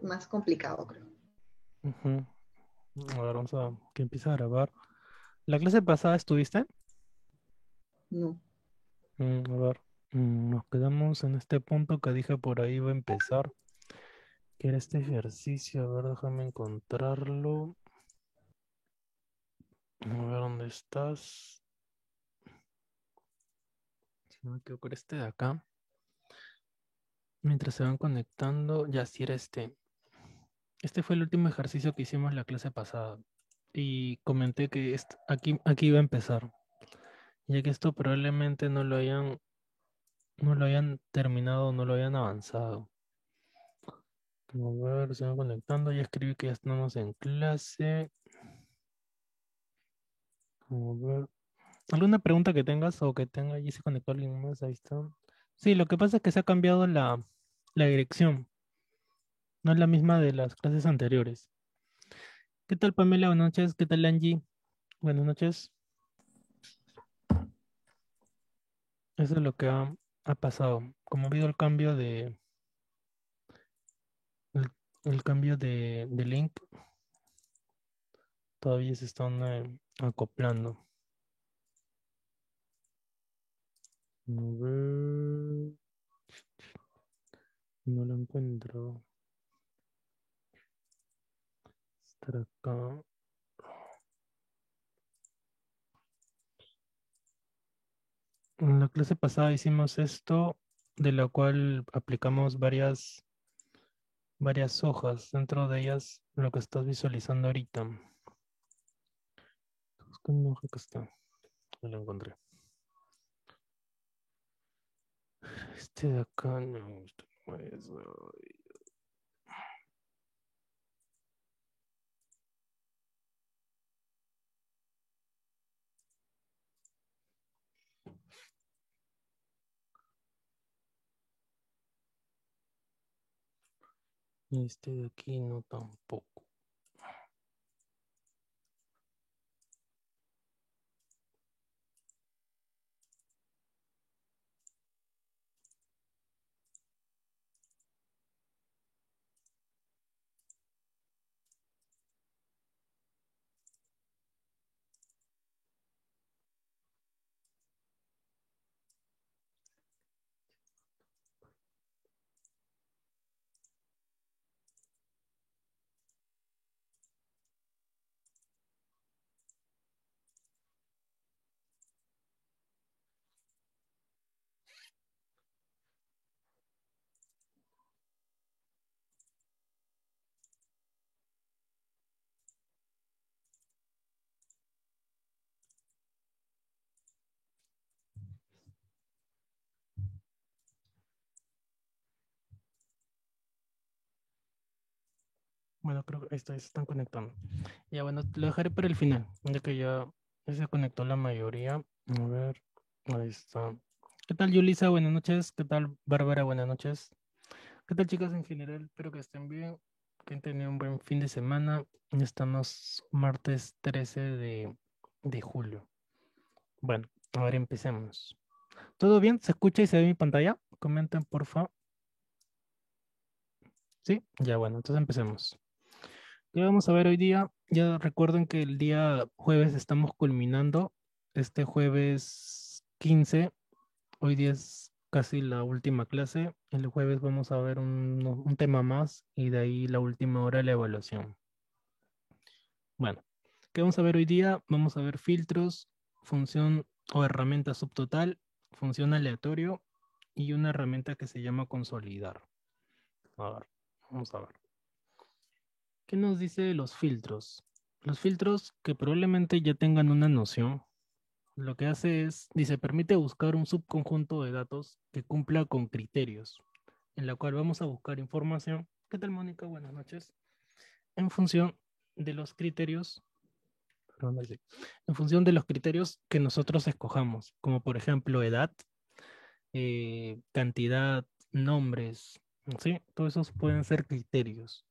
más complicado, creo. Ujú. A ver, vamos a que empiece a grabar. ¿La clase pasada estuviste? No. A ver, nos quedamos en este punto que dije por ahí va a empezar, que era este ejercicio. A ver, déjame encontrarlo. A ver, ¿dónde estás? Si no me equivoco, era este de acá. Mientras se van conectando, ya sí era este. Este fue el último ejercicio que hicimos la clase pasada. Y comenté que aquí iba a empezar, ya que esto probablemente no lo hayan terminado, no lo hayan avanzado. A ver, se van conectando. Ya escribí que ya estamos en clase. A ver. ¿Alguna pregunta que tengas o que tenga allí se conectó alguien más? Ahí está. Sí, lo que pasa es que se ha cambiado la dirección. No es la misma de las clases anteriores. ¿Qué tal, Pamela? Buenas noches. ¿Qué tal, Angie? Buenas noches. Eso es lo que ha pasado. Como ha habido el cambio de link, todavía se están acoplando. A ver, no lo encuentro. Estar acá. En la clase pasada hicimos esto, de la cual aplicamos varias hojas. Dentro de ellas, lo que estás visualizando ahorita. Busca una hoja que está. Ya lo encontré. Este de acá, no, este no es. Este de aquí no tampoco. Bueno, creo que ahí está, ahí se están conectando. Ya bueno, lo dejaré para el final, ya que ya se conectó la mayoría. A ver, ahí está. ¿Qué tal, Yulisa? Buenas noches. ¿Qué tal, Bárbara? Buenas noches. ¿Qué tal, chicas, en general? Espero que estén bien, que han tenido un buen fin de semana. Ya estamos martes 13 de julio. Bueno, a ver, empecemos. ¿Todo bien? ¿Se escucha y se ve mi pantalla? Comenten, por favor. Sí, ya bueno, entonces empecemos. ¿Qué vamos a ver hoy día? Ya recuerden que el día jueves estamos culminando. Este jueves 15. Hoy día es casi la última clase. El jueves vamos a ver un tema más y de ahí la última hora de la evaluación. Bueno, ¿qué vamos a ver hoy día? Vamos a ver filtros, función o herramienta subtotal, función aleatorio y una herramienta que se llama consolidar. A ver, vamos a ver. ¿Qué nos dice los filtros? Los filtros que probablemente ya tengan una noción, lo que hace es, dice, permite buscar un subconjunto de datos que cumpla con criterios, en la cual vamos a buscar información. ¿Qué tal, Mónica? Buenas noches. En función de los criterios, perdón, ahí sí. En función de los criterios que nosotros escojamos, como por ejemplo edad, cantidad, nombres, ¿sí? Todos esos pueden ser criterios.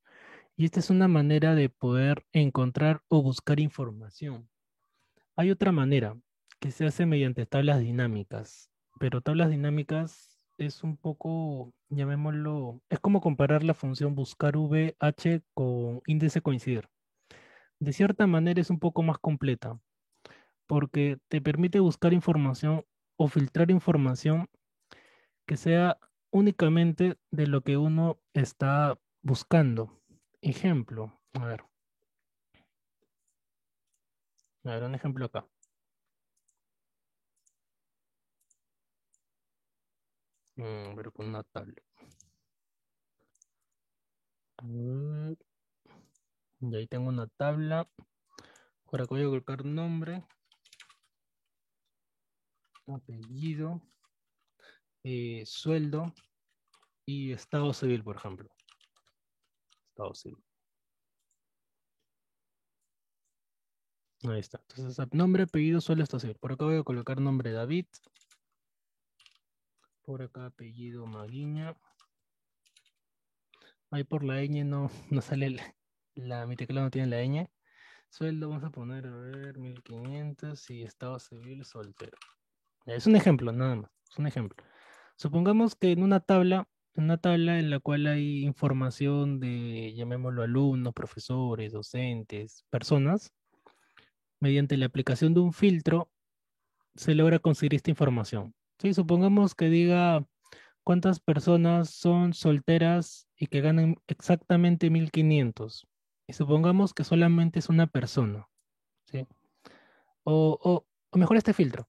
Y esta es una manera de poder encontrar o buscar información. Hay otra manera que se hace mediante tablas dinámicas, pero tablas dinámicas es un poco, llamémoslo, es como comparar la función buscar VH con índice coincidir. De cierta manera es un poco más completa, porque te permite buscar información o filtrar información que sea únicamente de lo que uno está buscando. Ejemplo, a ver un ejemplo acá. A ver, con una tabla. Y ahí tengo una tabla. Ahora voy a colocar nombre, apellido, sueldo y estado civil, por ejemplo. Estado civil. Ahí está. Entonces, nombre, apellido, sueldo, estado civil. Por acá voy a colocar nombre David. Por acá apellido Maguiña. Ahí por la ñ no sale mi teclado no tiene la ñ. Sueldo vamos a poner, a ver, 1500 y estado civil soltero. Es un ejemplo, nada más. Es un ejemplo. Supongamos que en una tabla en la cual hay información de, llamémoslo, alumnos, profesores, docentes, personas, mediante la aplicación de un filtro se logra conseguir esta información. Sí, supongamos que diga cuántas personas son solteras y que ganan exactamente 1500. Y supongamos que solamente es una persona, ¿sí? O mejor este filtro.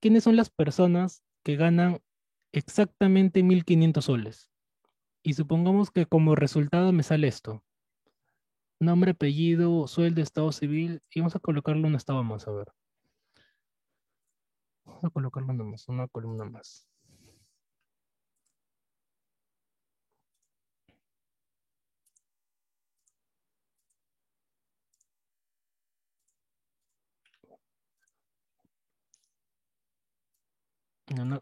¿Quiénes son las personas que ganan exactamente 1500 soles? Y supongamos que como resultado me sale esto. Nombre, apellido, sueldo, estado civil. Y vamos a colocarle un estado más, a ver. Vamos a colocarle una más, una columna más.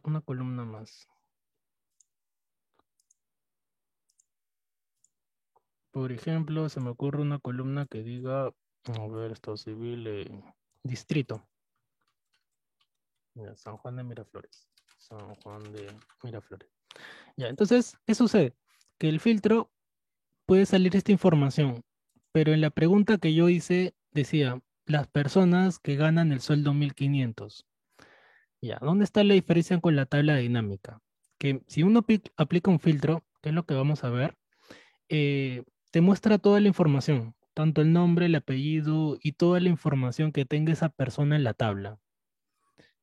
Una columna más. Por ejemplo, se me ocurre una columna que diga, a ver, estado civil, distrito. Mira, San Juan de Miraflores. San Juan de Miraflores. Ya, entonces, ¿qué sucede? Que el filtro puede salir esta información, pero en la pregunta que yo hice decía, las personas que ganan el sueldo 1500. Ya, ¿dónde está la diferencia con la tabla dinámica? Que si uno aplica un filtro, que es lo que vamos a ver, te muestra toda la información, tanto el nombre, el apellido y toda la información que tenga esa persona en la tabla.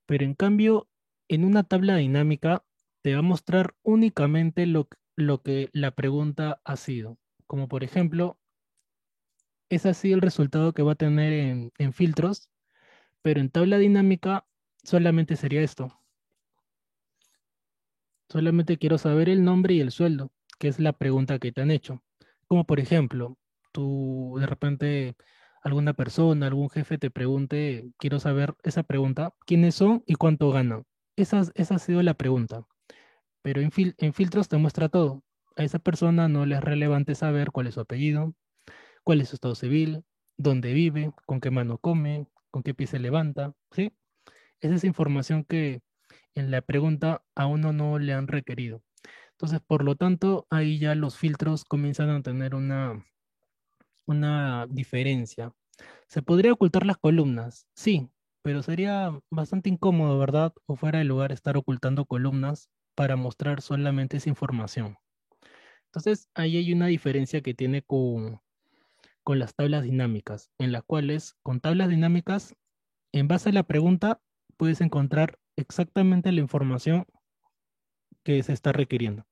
Pero en cambio, en una tabla dinámica te va a mostrar únicamente lo que la pregunta ha sido. Como por ejemplo, es así el resultado que va a tener en filtros, pero en tabla dinámica solamente sería esto. Solamente quiero saber el nombre y el sueldo, que es la pregunta que te han hecho. Como por ejemplo, tú de repente alguna persona, algún jefe te pregunte, quiero saber esa pregunta, ¿quiénes son y cuánto ganan? Esa ha sido la pregunta, pero en filtros te muestra todo. A esa persona no le es relevante saber cuál es su apellido, cuál es su estado civil, dónde vive, con qué mano come, con qué pie se levanta, ¿sí? Esa es información que en la pregunta a uno no le han requerido. Entonces, por lo tanto, ahí ya los filtros comienzan a tener una diferencia. ¿Se podría ocultar las columnas? Sí, pero sería bastante incómodo, ¿verdad? O fuera de lugar estar ocultando columnas para mostrar solamente esa información. Entonces, ahí hay una diferencia que tiene con las tablas dinámicas, en las cuales con tablas dinámicas, en base a la pregunta, puedes encontrar exactamente la información que se está requiriendo.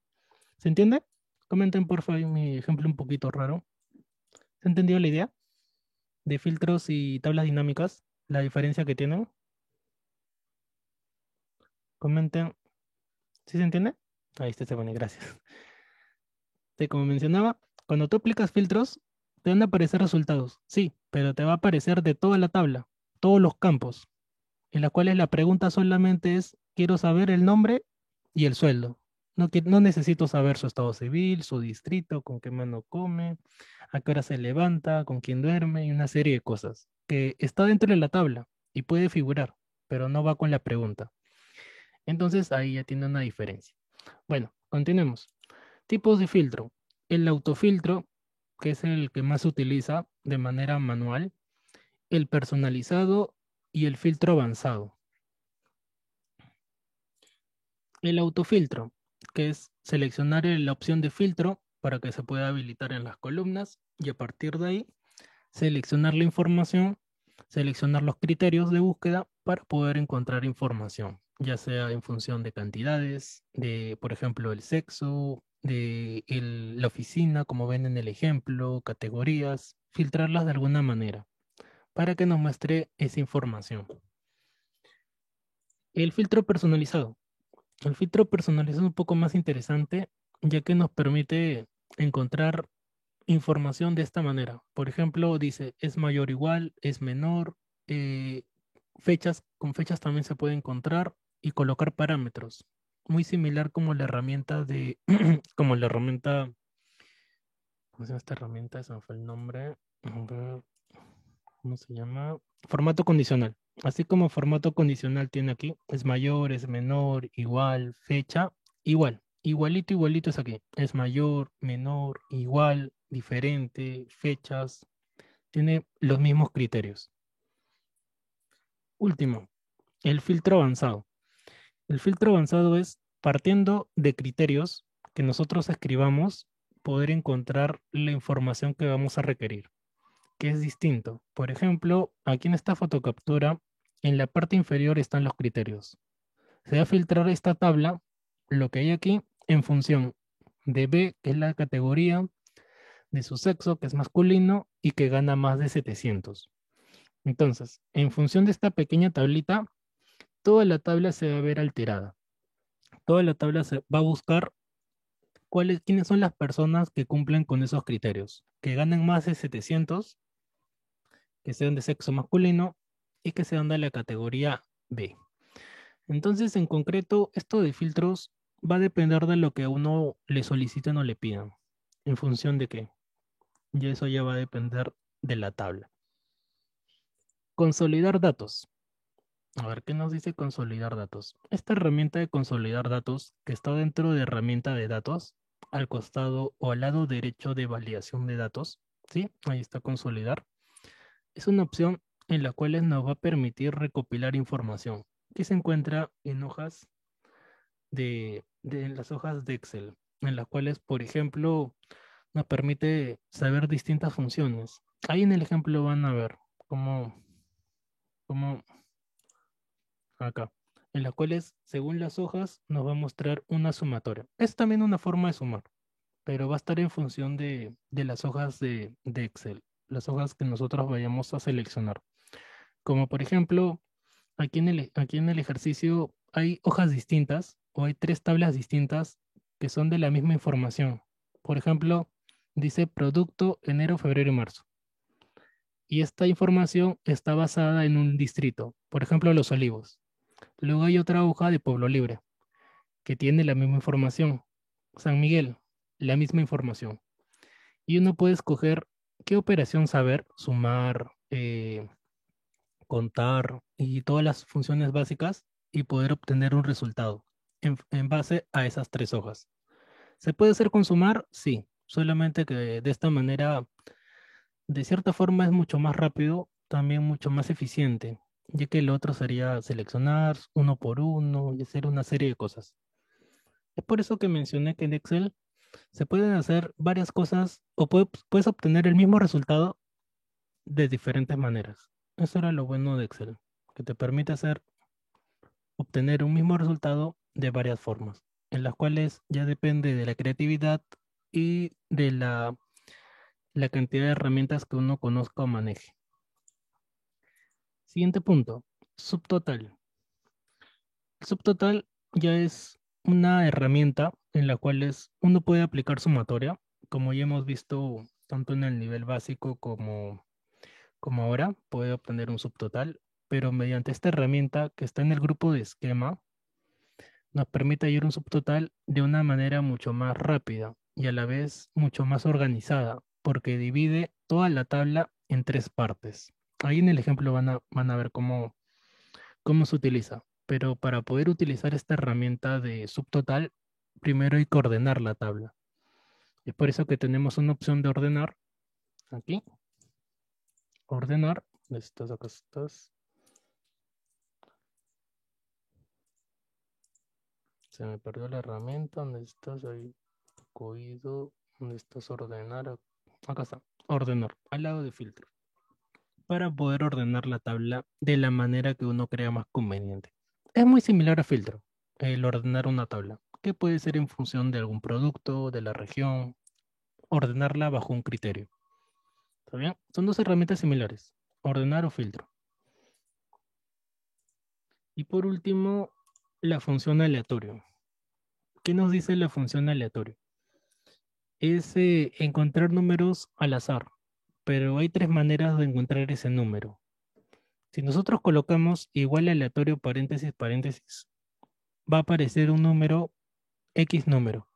¿Se entiende? Comenten por favor mi ejemplo un poquito raro. ¿Se entendió la idea de filtros y tablas dinámicas? La diferencia que tienen. Comenten. ¿Sí se entiende? Ahí está, Stephanie, gracias. Como mencionaba, cuando tú aplicas filtros, te van a aparecer resultados. Sí, pero te va a aparecer de toda la tabla, todos los campos, en las cuales la pregunta solamente es, quiero saber el nombre y el sueldo. No necesito saber su estado civil, su distrito, con qué mano come, a qué hora se levanta, con quién duerme y una serie de cosas que está dentro de la tabla y puede figurar, pero no va con la pregunta. Entonces ahí ya tiene una diferencia. Bueno, continuemos. Tipos de filtro. El autofiltro, que es el que más se utiliza de manera manual, el personalizado y el filtro avanzado. El autofiltro, que es seleccionar la opción de filtro para que se pueda habilitar en las columnas y a partir de ahí seleccionar la información, seleccionar los criterios de búsqueda para poder encontrar información, ya sea en función de cantidades, de, por ejemplo, el sexo, de la oficina, como ven en el ejemplo, categorías, filtrarlas de alguna manera para que nos muestre esa información. El filtro personalizado. El filtro personalizado es un poco más interesante, ya que nos permite encontrar información de esta manera. Por ejemplo, dice es mayor o igual, es menor, eh, fechas, con fechas también se puede encontrar y colocar parámetros. Muy similar como la herramienta de, como la herramienta, ¿cómo se llama esta herramienta? Ese me fue el nombre. A ver, ¿cómo se llama? Formato condicional. Así como formato condicional tiene aquí, es mayor, es menor, igual, fecha, igual. Igualito, igualito es aquí. Es mayor, menor, igual, diferente, fechas. Tiene los mismos criterios. Último, el filtro avanzado. El filtro avanzado es partiendo de criterios que nosotros escribamos, poder encontrar la información que vamos a requerir, que es distinto. Por ejemplo, aquí en esta fotocaptura, en la parte inferior están los criterios. Se va a filtrar esta tabla, lo que hay aquí, en función de B, que es la categoría, de su sexo, que es masculino, y que gana más de 700. Entonces, en función de esta pequeña tablita, toda la tabla se va a ver alterada. Toda la tabla se va a buscar quiénes son las personas que cumplen con esos criterios, que ganen más de 700, que sean de sexo masculino y que sean de la categoría B. Entonces, en concreto, esto de filtros va a depender de lo que a uno le soliciten o le pidan. ¿En función de qué? Y eso ya va a depender de la tabla. Consolidar datos. A ver, ¿qué nos dice consolidar datos? Esta herramienta de consolidar datos, que está dentro de herramienta de datos, al costado o al lado derecho de validación de datos, ¿sí? Ahí está consolidar. Es una opción en la cual nos va a permitir recopilar información que se encuentra en hojas en las hojas de Excel, en las cuales, por ejemplo, nos permite saber distintas funciones. Ahí en el ejemplo van a ver cómo acá, en las cuales, según las hojas, nos va a mostrar una sumatoria. Es también una forma de sumar, pero va a estar en función de las hojas de Excel, las hojas que nosotros vayamos a seleccionar. Como por ejemplo, aquí en el ejercicio hay hojas distintas o hay tres tablas distintas que son de la misma información. Por ejemplo, dice producto enero, febrero y marzo. Y esta información está basada en un distrito, por ejemplo, Los Olivos. Luego hay otra hoja de Pueblo Libre que tiene la misma información. San Miguel, la misma información. Y uno puede escoger qué operación saber, sumar, contar y todas las funciones básicas y poder obtener un resultado en base a esas tres hojas. ¿Se puede hacer con sumar? Sí, solamente que de esta manera, de cierta forma, es mucho más rápido, también mucho más eficiente, ya que el otro sería seleccionar uno por uno y hacer una serie de cosas. Es por eso que mencioné que en Excel se pueden hacer varias cosas o puedes obtener el mismo resultado de diferentes maneras. Eso era lo bueno de Excel, que te permite obtener un mismo resultado de varias formas, en las cuales ya depende de la creatividad y de la cantidad de herramientas que uno conozca o maneje. Siguiente punto, subtotal. El subtotal ya es una herramienta en la cual uno puede aplicar sumatoria, como ya hemos visto tanto en el nivel básico como ahora, puede obtener un subtotal, pero mediante esta herramienta que está en el grupo de esquema, nos permite hallar un subtotal de una manera mucho más rápida y a la vez mucho más organizada, porque divide toda la tabla en tres partes. Ahí en el ejemplo van a ver cómo se utiliza. Pero para poder utilizar esta herramienta de subtotal, primero hay que ordenar la tabla. Es por eso que tenemos una opción de ordenar aquí. Ordenar. ¿Dónde estás? Acá estás. Se me perdió la herramienta. ¿Dónde estás? Ahí. Coído. ¿Dónde estás? Ordenar. Acá está. Ordenar. Al lado de filtro. Para poder ordenar la tabla de la manera que uno crea más conveniente. Es muy similar a filtro, el ordenar una tabla, que puede ser en función de algún producto, de la región, ordenarla bajo un criterio. ¿Está bien? Son dos herramientas similares, ordenar o filtro. Y por último, la función aleatorio. ¿Qué nos dice la función aleatorio? Es encontrar números al azar, pero hay tres maneras de encontrar ese número. Si nosotros colocamos igual aleatorio paréntesis paréntesis, va a aparecer un número X número.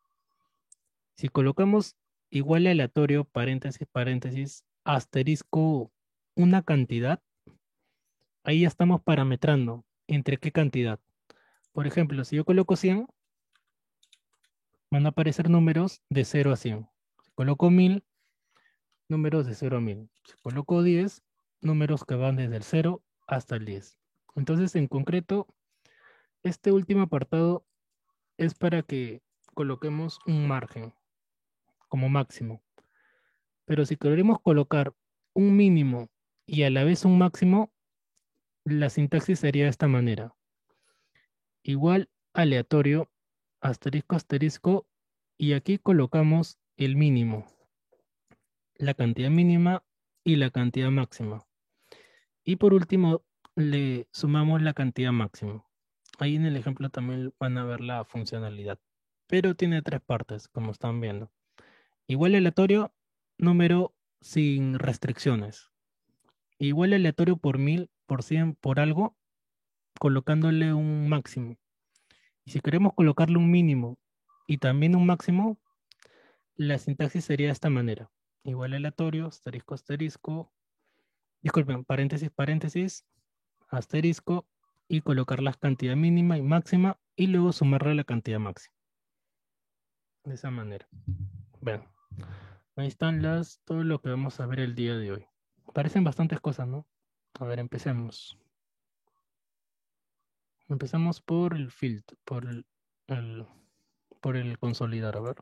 Si colocamos igual aleatorio paréntesis paréntesis asterisco una cantidad, ahí ya estamos parametrando entre qué cantidad. Por ejemplo, si yo coloco 100, van a aparecer números de 0 a 100. Si coloco 1000, números de 0 a 1000. Si coloco 10, números que van desde el 0 hasta el 10. Entonces, en concreto, este último apartado es para que coloquemos un margen como máximo. Pero si queremos colocar un mínimo y a la vez un máximo, la sintaxis sería de esta manera. Igual aleatorio, asterisco, asterisco, y aquí colocamos el mínimo, la cantidad mínima y la cantidad máxima. Y por último, le sumamos la cantidad máxima. Ahí en el ejemplo también van a ver la funcionalidad, pero tiene tres partes, como están viendo. Igual aleatorio, número sin restricciones. Igual aleatorio por 1000, por 100, por algo, colocándole un máximo. Y si queremos colocarle un mínimo y también un máximo, la sintaxis sería de esta manera. Igual aleatorio, asterisco, asterisco, disculpen, paréntesis, paréntesis, asterisco, y colocar la cantidad mínima y máxima y luego sumarle la cantidad máxima. De esa manera. Vean, ahí están todo lo que vamos a ver el día de hoy. Parecen bastantes cosas, ¿no? A ver, empecemos. Empezamos por el filtro, por el consolidar, a ver.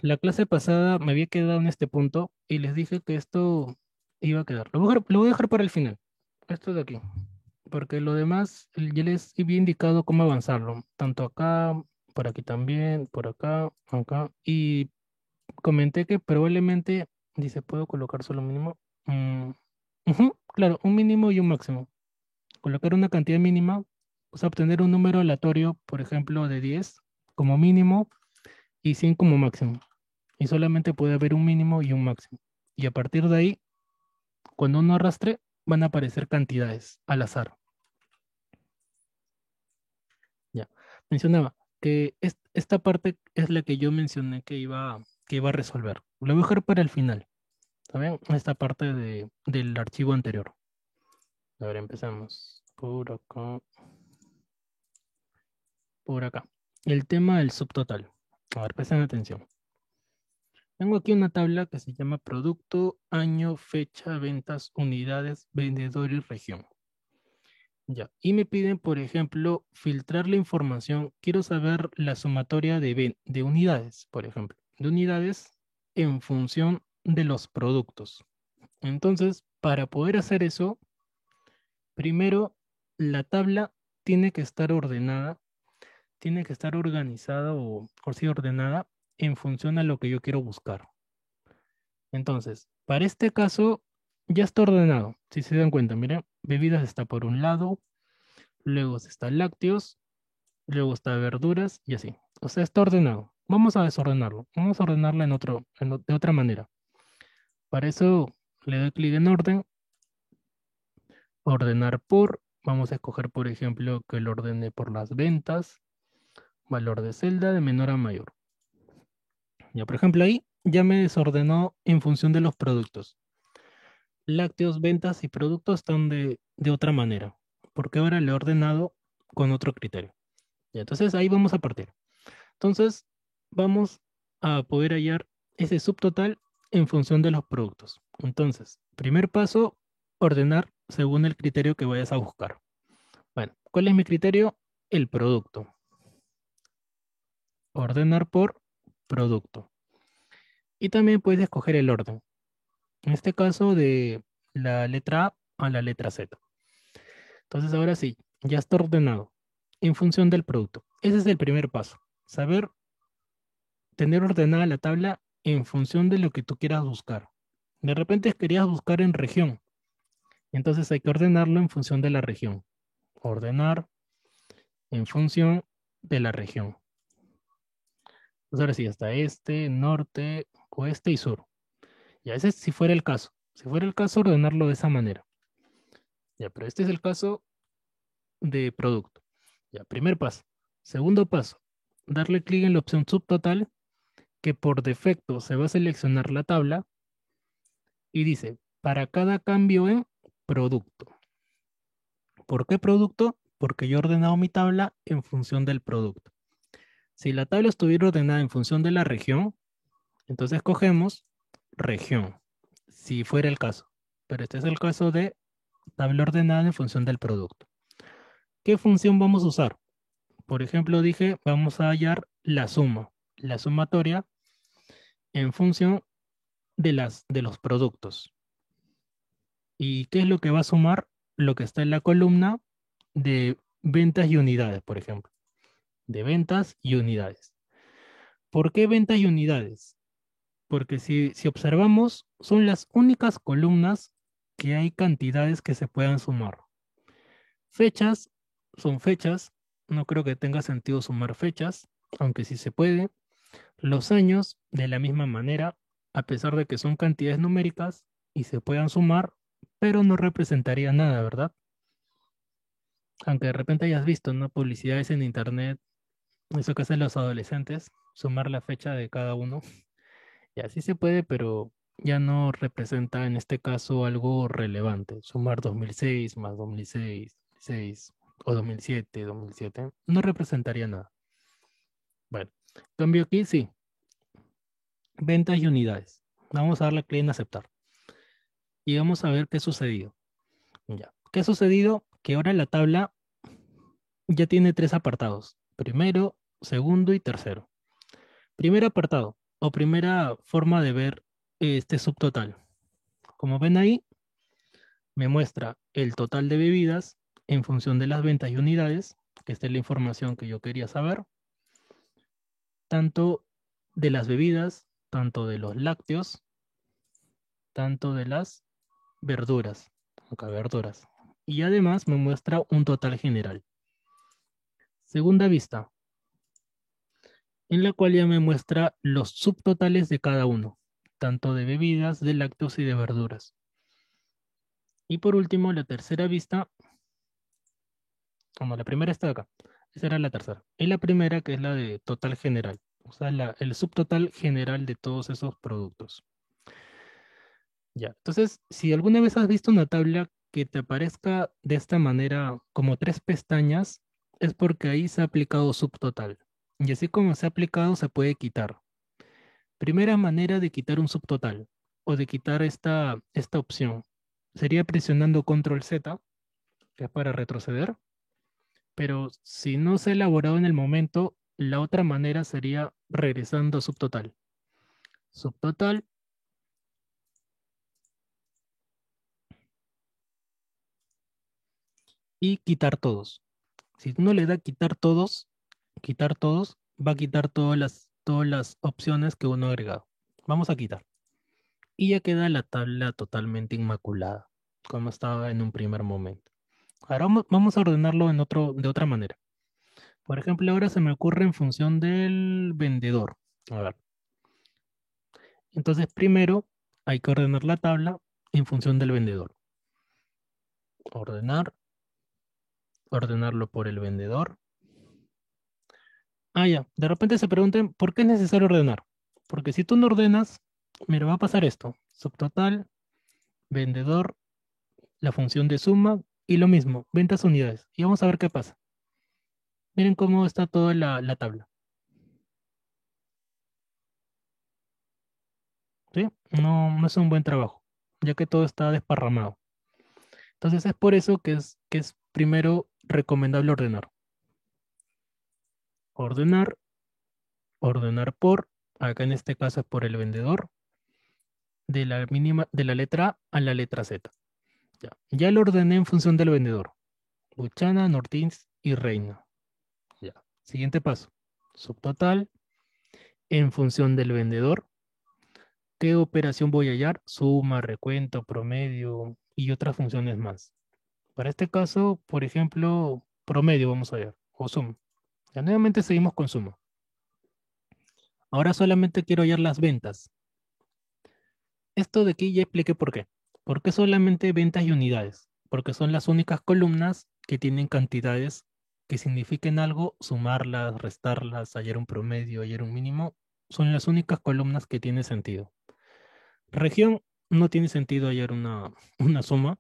La clase pasada me había quedado en este punto y les dije que esto iba a quedar. Lo voy a dejar para el final. Esto de aquí. Porque lo demás ya les había indicado cómo avanzarlo. Tanto acá, por aquí también, por acá, acá. Y comenté que probablemente, dice, ¿puedo colocar solo mínimo? Ujú, claro, un mínimo y un máximo. Colocar una cantidad mínima, o sea, obtener un número aleatorio, por ejemplo, de 10 como mínimo y 100 como máximo. Y solamente puede haber un mínimo y un máximo. Y a partir de ahí, cuando uno arrastre, van a aparecer cantidades al azar. Ya. Mencionaba que esta parte es la que yo mencioné que iba a resolver. Lo voy a dejar para el final. ¿Saben? Esta parte del archivo anterior. A ver, empezamos. Por acá. Por acá. El tema del subtotal. A ver, presten atención. Tengo aquí una tabla que se llama producto, año, fecha, ventas, unidades, vendedor y región. Ya. Y me piden, por ejemplo, filtrar la información. Quiero saber la sumatoria de unidades, por ejemplo. De unidades en función de los productos. Entonces, para poder hacer eso, primero la tabla tiene que estar ordenada, tiene que estar organizada o sí ordenada en función a lo que yo quiero buscar. Entonces, para este caso, ya está ordenado. Si se dan cuenta, miren, bebidas está por un lado, luego está lácteos, luego está verduras y así. O sea, está ordenado. Vamos a desordenarlo. Vamos a ordenarlo de otra manera. Para eso le doy clic en orden, ordenar por. Vamos a escoger, por ejemplo, que lo ordene por las ventas, valor de celda de menor a mayor. Ya, por ejemplo, ahí ya me desordenó en función de los productos. Lácteos, ventas y productos están de otra manera. porque ahora le he ordenado con otro criterio. Y entonces ahí vamos a partir. Entonces vamos a poder hallar ese subtotal en función de los productos. Entonces, primer paso, ordenar según el criterio que vayas a buscar. Bueno, ¿cuál es mi criterio? El producto. Ordenar por producto. Y también puedes escoger el orden. En este caso de la letra A a la letra Z. Entonces ahora sí, ya está ordenado en función del producto. Ese es el primer paso. Saber tener ordenada la tabla en función de lo que tú quieras buscar. De repente querías buscar en región. Entonces hay que ordenarlo en función de la región. Ordenar en función de la región. Pues ahora sí, hasta este, norte, oeste y sur. Y a veces si fuera el caso. Si fuera el caso, ordenarlo de esa manera. Ya, pero este es el caso de producto. Ya, primer paso. Segundo paso, darle clic en la opción subtotal, que por defecto se va a seleccionar la tabla y dice, para cada cambio en producto. ¿Por qué producto? Porque yo he ordenado mi tabla en función del producto. Si la tabla estuviera ordenada en función de la región, entonces cogemos región, si fuera el caso. Pero este es el caso de tabla ordenada en función del producto. ¿Qué función vamos a usar? Por ejemplo, dije, vamos a hallar la suma, la sumatoria en función de los productos. ¿Y qué es lo que va a sumar? Lo que está en la columna de ventas y unidades, por ejemplo. De ventas y unidades. ¿Por qué ventas y unidades? Porque si observamos, son las únicas columnas que hay cantidades que se puedan sumar. Fechas son fechas, no creo que tenga sentido sumar fechas, aunque sí se puede. Los años, de la misma manera, a pesar de que son cantidades numéricas y se puedan sumar, pero no representaría nada, ¿verdad? Aunque de repente hayas visto, ¿no? Publicidades en internet, eso que hacen los adolescentes, sumar la fecha de cada uno. Y así se puede, pero ya no representa en este caso algo relevante. Sumar 2006 más 2006, 6 o 2007, 2007, no representaría nada. Bueno, cambio aquí, sí. Ventas y unidades. Vamos a darle clic en aceptar. Y vamos a ver qué ha sucedido. Ya. ¿Qué ha sucedido? Que ahora la tabla ya tiene tres apartados. Primero, segundo y tercero. Primer apartado o primera forma de ver este subtotal. Como ven ahí, me muestra el total de bebidas en función de las ventas y unidades, que esta es la información que yo quería saber, tanto de las bebidas, tanto de los lácteos, tanto de las verduras, acá verduras. Y además me muestra un total general. Segunda vista, en la cual ya me muestra los subtotales de cada uno, tanto de bebidas, de lácteos y de verduras. Y por último, la tercera vista, como la primera está acá, esa era la tercera. Y la primera, que es la de total general, o sea, el subtotal general de todos esos productos. Ya, entonces, si alguna vez has visto una tabla que te aparezca de esta manera como tres pestañas, es porque ahí se ha aplicado subtotal. Y así como se ha aplicado, se puede quitar. Primera manera de quitar un subtotal o de quitar esta opción sería presionando Control Z, que es para retroceder. Pero si no se ha elaborado en el momento, la otra manera sería regresando a subtotal. Subtotal y quitar todos. Si uno le da quitar todos, va a quitar todas las opciones que uno ha agregado. Vamos a quitar. Y ya queda la tabla totalmente inmaculada, como estaba en un primer momento. Ahora vamos a ordenarlo de otra manera. Por ejemplo, ahora se me ocurre en función del vendedor. A ver. Entonces, primero hay que ordenar la tabla en función del vendedor. Ordenar, ordenarlo por el vendedor. Ah, ya. De repente se pregunten, ¿por qué es necesario ordenar? Porque si tú no ordenas, mira, va a pasar esto. Subtotal, vendedor, la función de suma y lo mismo, ventas unidades. Y vamos a ver qué pasa. Miren cómo está toda la tabla. ¿Sí? No, no es un buen trabajo, ya que todo está desparramado. Entonces es por eso que es primero recomendable ordenar. Ordenar, ordenar por, acá en este caso es por el vendedor, de la letra A a la letra Z. Ya lo ordené en función del vendedor. Buchana, Nortins y Reina. Ya. Siguiente paso. Subtotal en función del vendedor. ¿Qué operación voy a hallar? Suma, recuento, promedio y otras funciones más. Para este caso, por ejemplo, promedio vamos a hallar o suma. Ya nuevamente seguimos con suma. Ahora solamente quiero hallar las ventas. Esto de aquí ya expliqué por qué. ¿Por qué solamente ventas y unidades? Porque son las únicas columnas que tienen cantidades que signifiquen algo, sumarlas, restarlas, hallar un promedio, hallar un mínimo. Son las únicas columnas que tienen sentido. Región no tiene sentido hallar una suma,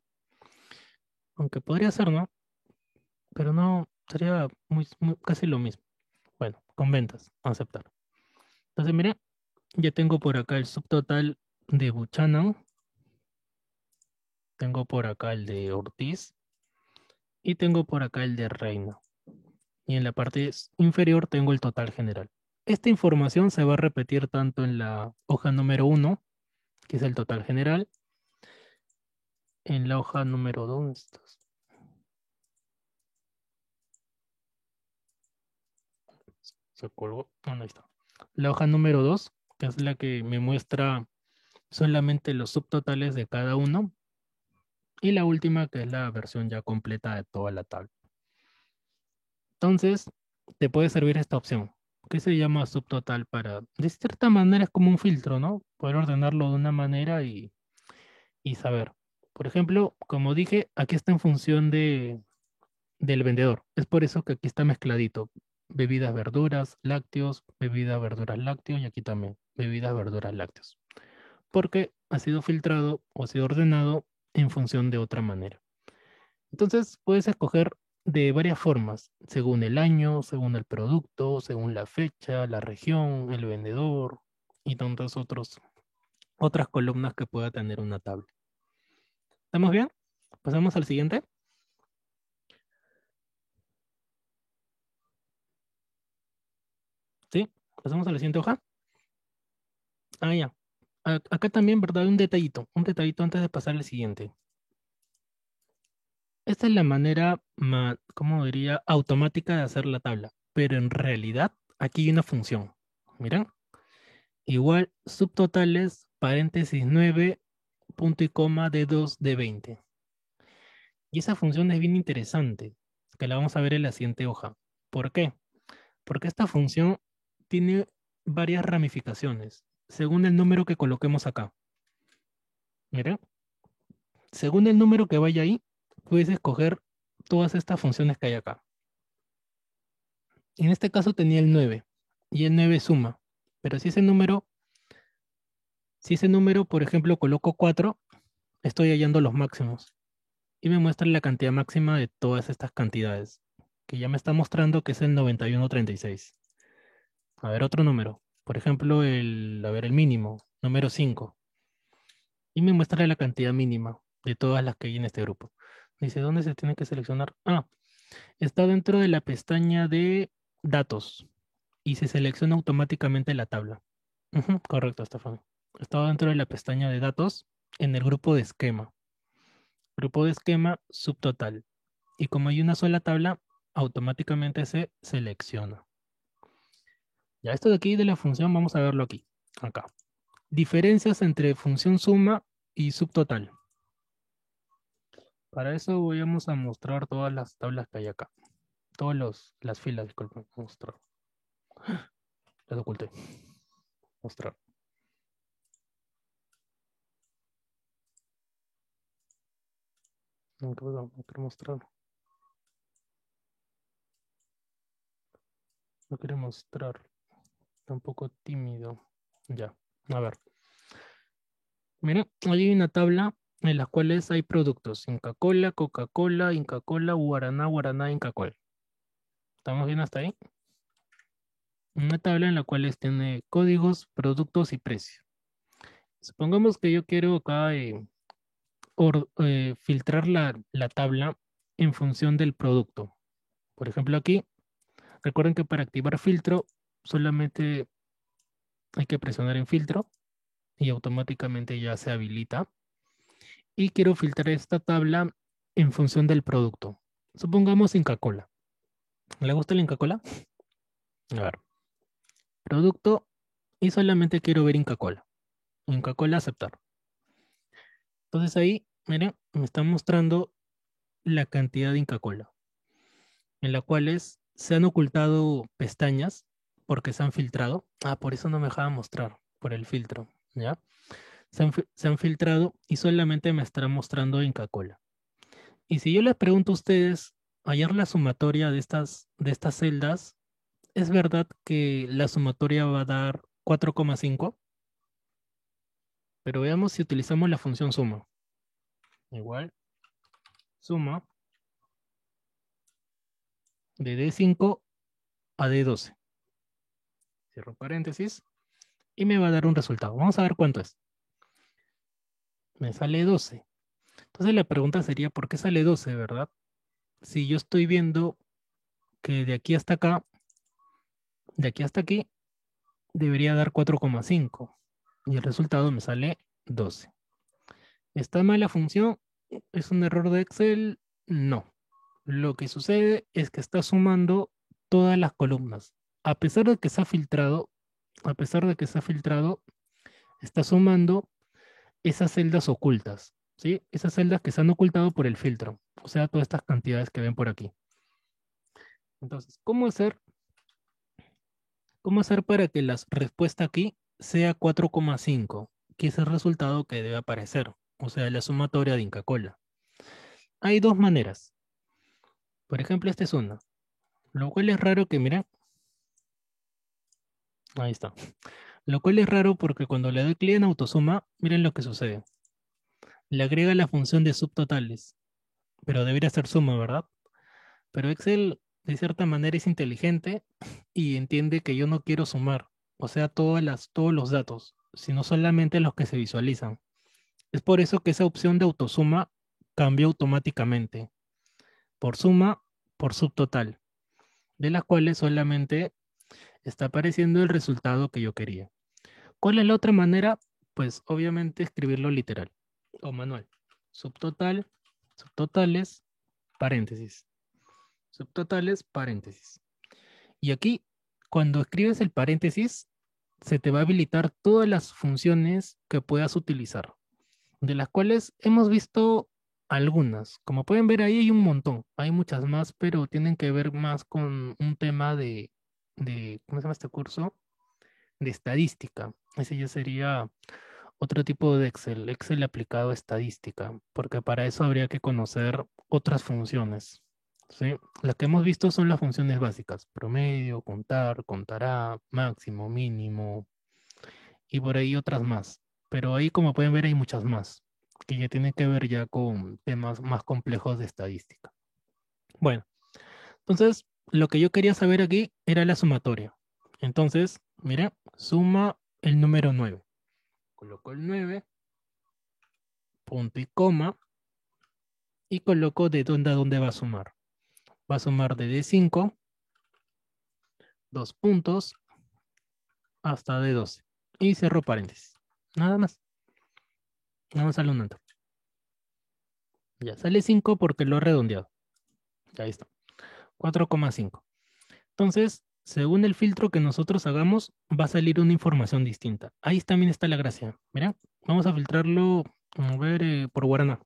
aunque podría ser, ¿no? Pero no, sería casi lo mismo. Bueno, con ventas, aceptar. Entonces, mire, ya tengo por acá el subtotal de Buchanan, tengo por acá el de Ortiz y tengo por acá el de Reina. Y en la parte inferior tengo el total general. Esta información se va a repetir tanto en la hoja número 1, que es el total general, en la hoja número 2, se colgó, no, ahí está. La hoja número 2, que es la que me muestra solamente los subtotales de cada uno, y la última, que es la versión ya completa de toda la tabla. Entonces, te puede servir esta opción, que se llama subtotal para, de cierta manera es como un filtro, ¿no? Poder ordenarlo de una manera y saber. Por ejemplo, como dije, aquí está en función del vendedor. Es por eso que aquí está mezcladito. Bebidas, verduras, lácteos, bebidas, verduras, lácteos y aquí también, bebidas, verduras, lácteos. Porque ha sido filtrado o ha sido ordenado en función de otra manera. Entonces puedes escoger de varias formas, según el año, según el producto, según la fecha, la región, el vendedor y tantas otras columnas que pueda tener una tabla. ¿Estamos bien? Pasamos al siguiente. ¿Sí? Pasamos a la siguiente hoja. Ah, ya. Acá también, ¿verdad? Un detallito antes de pasar al siguiente. Esta es la manera, ¿cómo diría? Automática de hacer la tabla. Pero en realidad, aquí hay una función. Miren. Igual subtotales, paréntesis 9, punto y coma de 2 de 20. Y esa función es bien interesante, que la vamos a ver en la siguiente hoja. ¿Por qué? Porque esta función tiene varias ramificaciones, según el número que coloquemos acá. Miren, según el número que vaya ahí, puedes escoger todas estas funciones que hay acá. En este caso tenía el 9, y el 9 suma. Pero si ese número, por ejemplo, coloco 4, estoy hallando los máximos. Y me muestra la cantidad máxima de todas estas cantidades, que ya me está mostrando que es el 9136. A ver, otro número. Por ejemplo, el mínimo, número 5. Y me muestra la cantidad mínima de todas las que hay en este grupo. Dice, ¿dónde se tiene que seleccionar? Ah, está dentro de la pestaña de datos y se selecciona automáticamente la tabla. Ujú, correcto, Estefan. Está dentro de la pestaña de datos en el grupo de esquema. Grupo de esquema subtotal. Y como hay una sola tabla, automáticamente se selecciona. Ya esto de aquí de la función, vamos a verlo aquí, acá. Diferencias entre función suma y subtotal. Para eso vamos a mostrar todas las tablas que hay acá. Todas las filas, disculpen, mostrar. Las oculté. Mostrar. No quiero mostrar. No quiero mostrar. Tampoco tímido. Ya. A ver. Miren, ahí hay una tabla en las cuales hay productos Inca Kola, Coca-Cola, Inca Kola, Guaraná, Guaraná, Inca Kola. ¿Estamos bien hasta ahí? Una tabla en la cual tiene códigos, productos y precio. Supongamos que yo quiero acá filtrar la tabla en función del producto. Por ejemplo, aquí, recuerden que para activar filtro solamente hay que presionar en filtro y automáticamente ya se habilita. Y quiero filtrar esta tabla en función del producto. Supongamos Inca Kola. ¿Le gusta la Inca Kola? A ver, producto y solamente quiero ver Inca Kola. Inca Kola aceptar. Entonces ahí, miren, me está mostrando la cantidad de Inca Kola, en la cuales se han ocultado pestañas porque se han filtrado. Ah, por eso no me dejaba mostrar, por el filtro, ¿ya? Se han filtrado y solamente me estará mostrando Inca Kola. Y si yo les pregunto a ustedes, hallar la sumatoria de estas celdas, ¿es verdad que la sumatoria va a dar 4,5? Pero veamos si utilizamos la función suma. Igual, suma de D5 a D12. Cierro paréntesis y me va a dar un resultado. Vamos a ver cuánto es. Me sale 12. Entonces la pregunta sería, ¿por qué sale 12, verdad? Si yo estoy viendo que de aquí hasta acá, de aquí hasta aquí, debería dar 4,5 y el resultado me sale 12. ¿Está mal la función? ¿Es un error de Excel? No. Lo que sucede es que está sumando todas las columnas. A pesar de que se ha filtrado, a pesar de que se ha filtrado, está sumando esas celdas ocultas, ¿sí? Esas celdas que se han ocultado por el filtro, o sea, todas estas cantidades que ven por aquí. Entonces, cómo hacer para que la respuesta aquí sea 4,5, que es el resultado que debe aparecer, o sea, la sumatoria de Inca Kola? Hay dos maneras. Por ejemplo, esta es una. Lo cual es raro que, mira, ahí está. Lo cual es raro porque cuando le doy clic en autosuma, miren lo que sucede. Le agrega la función de subtotales, pero debería ser suma, ¿verdad? Pero Excel, de cierta manera, es inteligente y entiende que yo no quiero sumar, o sea, todos los datos, sino solamente los que se visualizan. Es por eso que esa opción de autosuma cambió automáticamente por suma, por subtotal, de las cuales solamente está apareciendo el resultado que yo quería. ¿Cuál es la otra manera? Pues obviamente escribirlo literal o manual. Subtotal, subtotales, paréntesis. Subtotales, paréntesis. Y aquí, cuando escribes el paréntesis, se te va a habilitar todas las funciones que puedas utilizar, de las cuales hemos visto algunas. Como pueden ver ahí hay un montón, hay muchas más, pero tienen que ver más con un tema ¿cómo se llama este curso? De estadística. Ese ya sería otro tipo de Excel, Excel aplicado a estadística, porque para eso habría que conocer otras funciones. ¿Sí? Las que hemos visto son las funciones básicas: promedio, contar, contará, máximo, mínimo, y por ahí otras más. Pero ahí, como pueden ver, hay muchas más, que ya tienen que ver ya con temas más complejos de estadística. Bueno, entonces, lo que yo quería saber aquí era la sumatoria. Entonces, mira, suma el número 9. Coloco el 9, punto y coma, y coloco de dónde a dónde va a sumar. Va a sumar de D5, 2 puntos, hasta D12. Y cierro paréntesis. Nada más. Nada más sale un enter. Ya sale 5 porque lo he redondeado. Ahí está. 4,5. Entonces, según el filtro que nosotros hagamos, va a salir una información distinta. Ahí también está la gracia. Mira, vamos a filtrarlo, a ver, por Guaraná.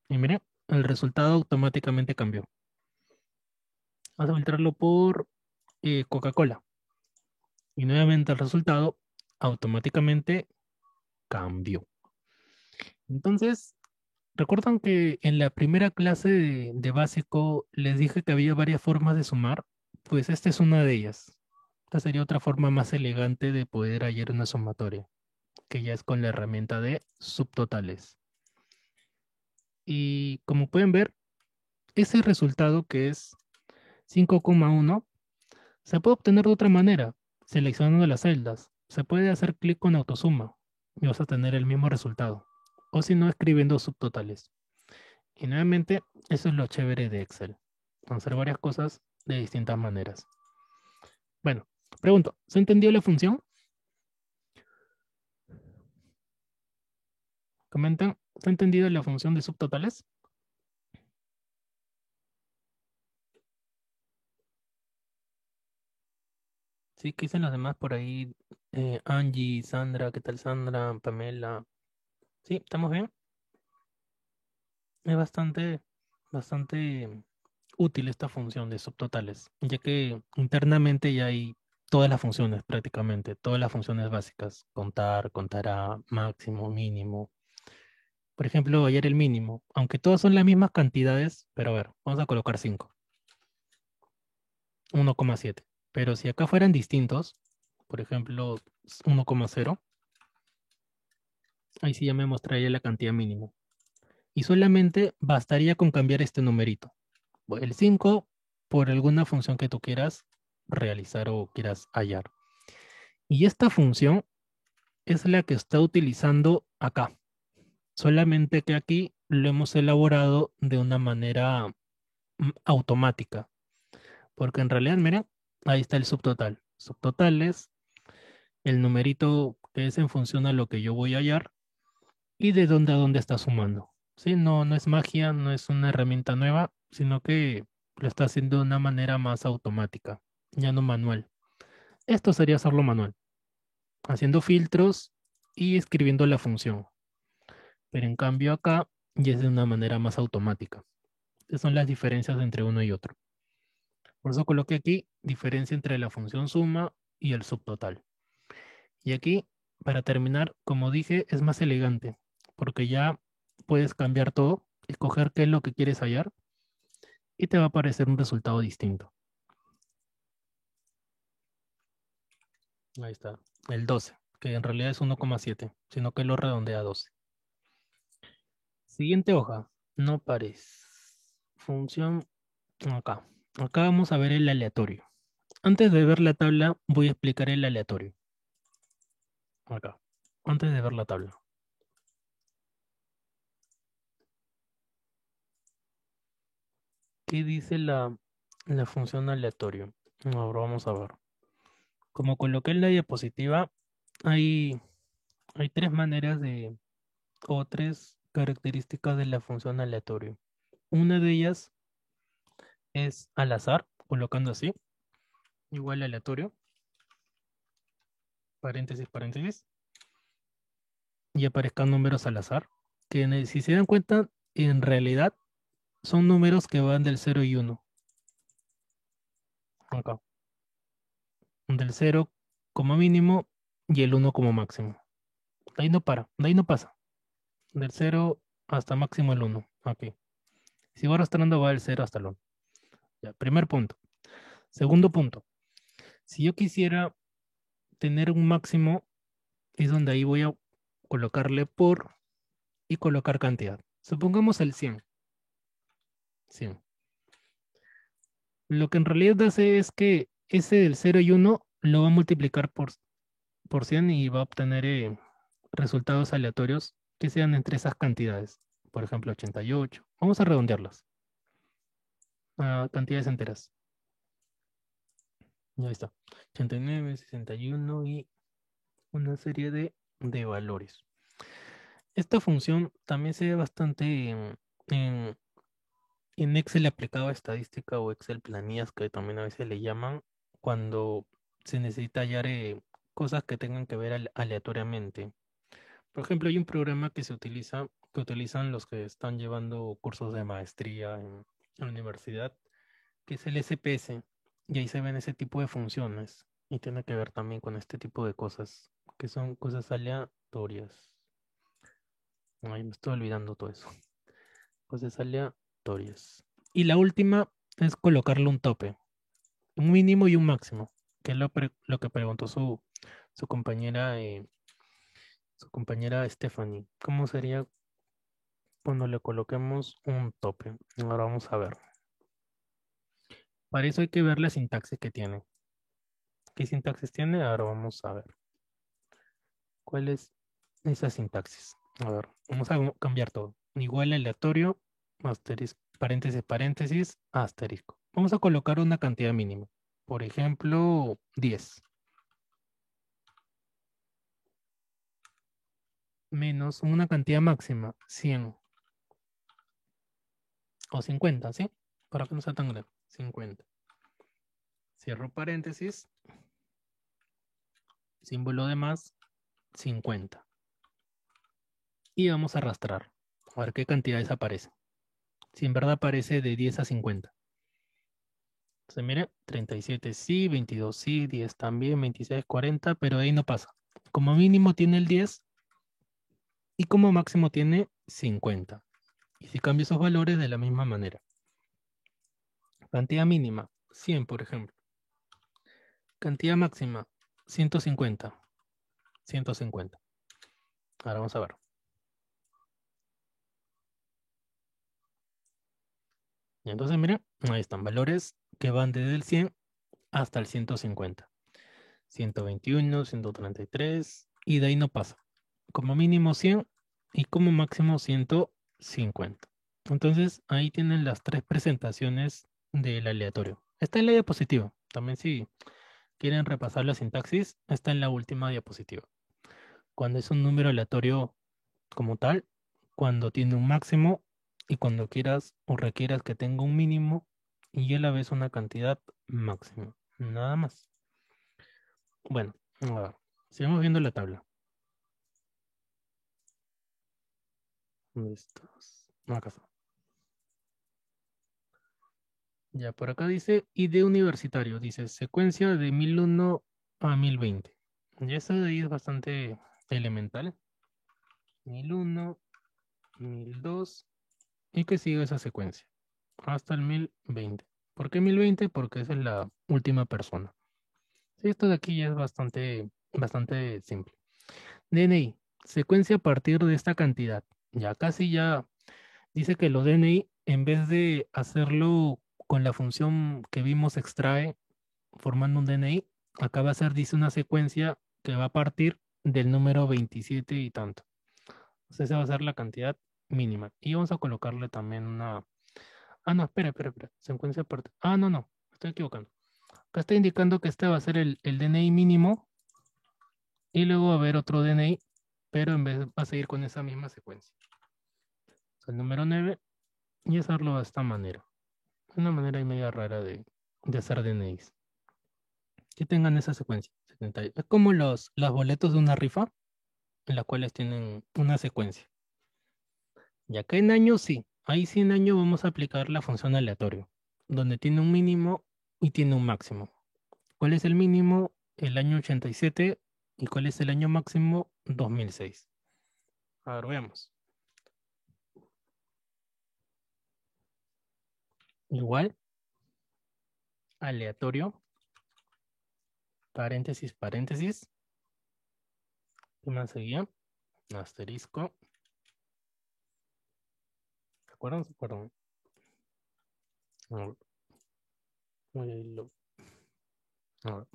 Y mira, el resultado automáticamente cambió. Vamos a filtrarlo por Coca-Cola. Y nuevamente el resultado automáticamente cambió. Entonces, ¿recuerdan que en la primera clase de básico les dije que había varias formas de sumar? Pues esta es una de ellas. Esta sería otra forma más elegante de poder hallar una sumatoria, que ya es con la herramienta de subtotales. Y como pueden ver, ese resultado que es 5,1 se puede obtener de otra manera, seleccionando las celdas. Se puede hacer clic con autosuma y vas a tener el mismo resultado. O si no, escribiendo subtotales. Y nuevamente, eso es lo chévere de Excel. Hacer varias cosas de distintas maneras. Bueno, pregunto, ¿se entendió la función? Comentan, ¿se ha entendido la función de subtotales? Sí, ¿qué dicen los demás por ahí? Angie, Sandra, ¿qué tal Sandra? Pamela. Sí, ¿estamos bien? Es bastante útil esta función de subtotales, ya que internamente ya hay todas las funciones prácticamente, todas las funciones básicas, contar, contará, máximo, mínimo. Por ejemplo, ayer el mínimo, aunque todas son las mismas cantidades, pero a ver, vamos a colocar 5, 1,7. Pero si acá fueran distintos, por ejemplo, 1,0, ahí sí ya me mostraría la cantidad mínima. Y solamente bastaría con cambiar este numerito. El 5 por alguna función que tú quieras realizar o quieras hallar. Y esta función es la que está utilizando acá. Solamente que aquí lo hemos elaborado de una manera automática. Porque en realidad, miren, ahí está el subtotal. Subtotal es el numerito que es en función a lo que yo voy a hallar y de dónde a dónde está sumando. ¿Sí? No, no es magia, no es una herramienta nueva, sino que lo está haciendo de una manera más automática, ya no manual. Esto sería hacerlo manual, haciendo filtros y escribiendo la función. Pero en cambio acá ya es de una manera más automática. Esas son las diferencias entre uno y otro. Por eso coloqué aquí diferencia entre la función suma y el subtotal. Y aquí, para terminar, como dije, es más elegante, porque ya puedes cambiar todo, escoger qué es lo que quieres hallar y te va a aparecer un resultado distinto. Ahí está, el 12, que en realidad es 1,7, sino que lo redondea a 12. Siguiente hoja, no pares. Función acá. Acá vamos a ver el aleatorio. Antes de ver la tabla, voy a explicar el aleatorio. Acá, antes de ver la tabla. ¿Qué dice la función aleatorio? Ahora vamos a ver. Como coloqué en la diapositiva, hay, hay tres maneras o tres características de la función aleatorio. Una de ellas es al azar, colocando así, igual aleatorio, paréntesis, paréntesis, y aparezcan números al azar, que si se dan cuenta, en realidad son números que van del 0 y 1. Acá. Del 0 como mínimo y el 1 como máximo. De ahí no para, de ahí no pasa. Del 0 hasta máximo el 1. Aquí. Si va arrastrando va del 0 hasta el 1. Ya, primer punto. Segundo punto. Si yo quisiera tener un máximo, es donde ahí voy a colocarle por y colocar cantidad. Supongamos el 100. 100. Lo que en realidad hace es que ese del 0 y 1 lo va a multiplicar por 100 y va a obtener resultados aleatorios que sean entre esas cantidades. Por ejemplo, 88. Vamos a redondearlas a cantidades enteras. Ya está. 89, 61 y una serie de valores. Esta función también se ve bastante en, en Excel aplicado a estadística o Excel planillas, que también a veces le llaman, cuando se necesita hallar cosas que tengan que ver aleatoriamente. Por ejemplo, hay un programa que utilizan los que están llevando cursos de maestría en la universidad, que es el SPS, y ahí se ven ese tipo de funciones, y tiene que ver también con este tipo de cosas, que son cosas aleatorias. Ay, me estoy olvidando todo eso. Cosas aleatorias. Y la última es colocarle un tope, un mínimo y un máximo, que es lo que preguntó su compañera, su compañera Stephanie. ¿Cómo sería? cuando le coloquemos un tope. Ahora vamos a ver. Para eso hay que ver la sintaxis que tiene. ¿Qué sintaxis tiene? Ahora vamos a ver. ¿Cuál es esa sintaxis? A ver, vamos a cambiar todo. Igual aleatorio, asterisco, paréntesis, paréntesis, asterisco. Vamos a colocar una cantidad mínima. Por ejemplo, 10. Menos una cantidad máxima, 100. O 50, ¿sí? Para que no sea tan grande. 50. Cierro paréntesis. Símbolo de más, 50. Y vamos a arrastrar. A ver qué cantidades aparece. Si en verdad aparece de 10 a 50. Entonces, mire, 37 sí, 22 sí, 10 también, 26, 40, pero ahí no pasa. Como mínimo tiene el 10 y como máximo tiene 50. Y si cambio esos valores de la misma manera. Cantidad mínima, 100, por ejemplo. Cantidad máxima, 150. 150. Ahora vamos a ver. Y entonces, mira, ahí están valores que van desde el 100 hasta el 150. 121, 133 y de ahí no pasa. Como mínimo 100 y como máximo 150. Entonces ahí tienen las tres presentaciones del aleatorio. Está en la diapositiva. También si quieren repasar la sintaxis, está en la última diapositiva. Cuando es un número aleatorio como tal, cuando tiene un máximo y cuando quieras o requieras que tenga un mínimo y a la vez una cantidad máxima. Nada más. Bueno, a ver, sigamos viendo la tabla. ¿Dónde estás? No, acá está. Ya, por acá dice ID universitario. Dice secuencia de 1001 a 1020. Ya eso de ahí es bastante elemental. 1001, 1002 y que siga esa secuencia hasta el 1020. ¿Por qué 1020? Porque esa es la última persona. Sí, esto de aquí ya es bastante simple. DNI, secuencia a partir de esta cantidad. Ya casi ya dice que los DNI, en vez de hacerlo con la función que vimos extrae, formando un DNI, acá va a ser, dice, una secuencia que va a partir del número 27 y tanto. Entonces esa va a ser la cantidad mínima. Y vamos a colocarle también una... Ah, no, espera. Secuencia a partir... Ah, no, estoy equivocando. Acá está indicando que este va a ser el DNI mínimo y luego va a haber otro DNI, pero en vez va a seguir con esa misma secuencia. El número 9 y hacerlo de esta manera. Una manera y media rara de hacer DNIs. Que tengan esa secuencia. Es como los boletos de una rifa, en las cuales tienen una secuencia. Y acá en año sí. Ahí sí en año vamos a aplicar la función aleatorio, donde tiene un mínimo y tiene un máximo. ¿Cuál es el mínimo? El año 87. ¿Y cuál es el año máximo? 2006. A ver, veamos. Igual, aleatorio, paréntesis, paréntesis. ¿Qué más seguía? Asterisco. ¿Se acuerdan? ¿Se acuerdan? A ver, a ver,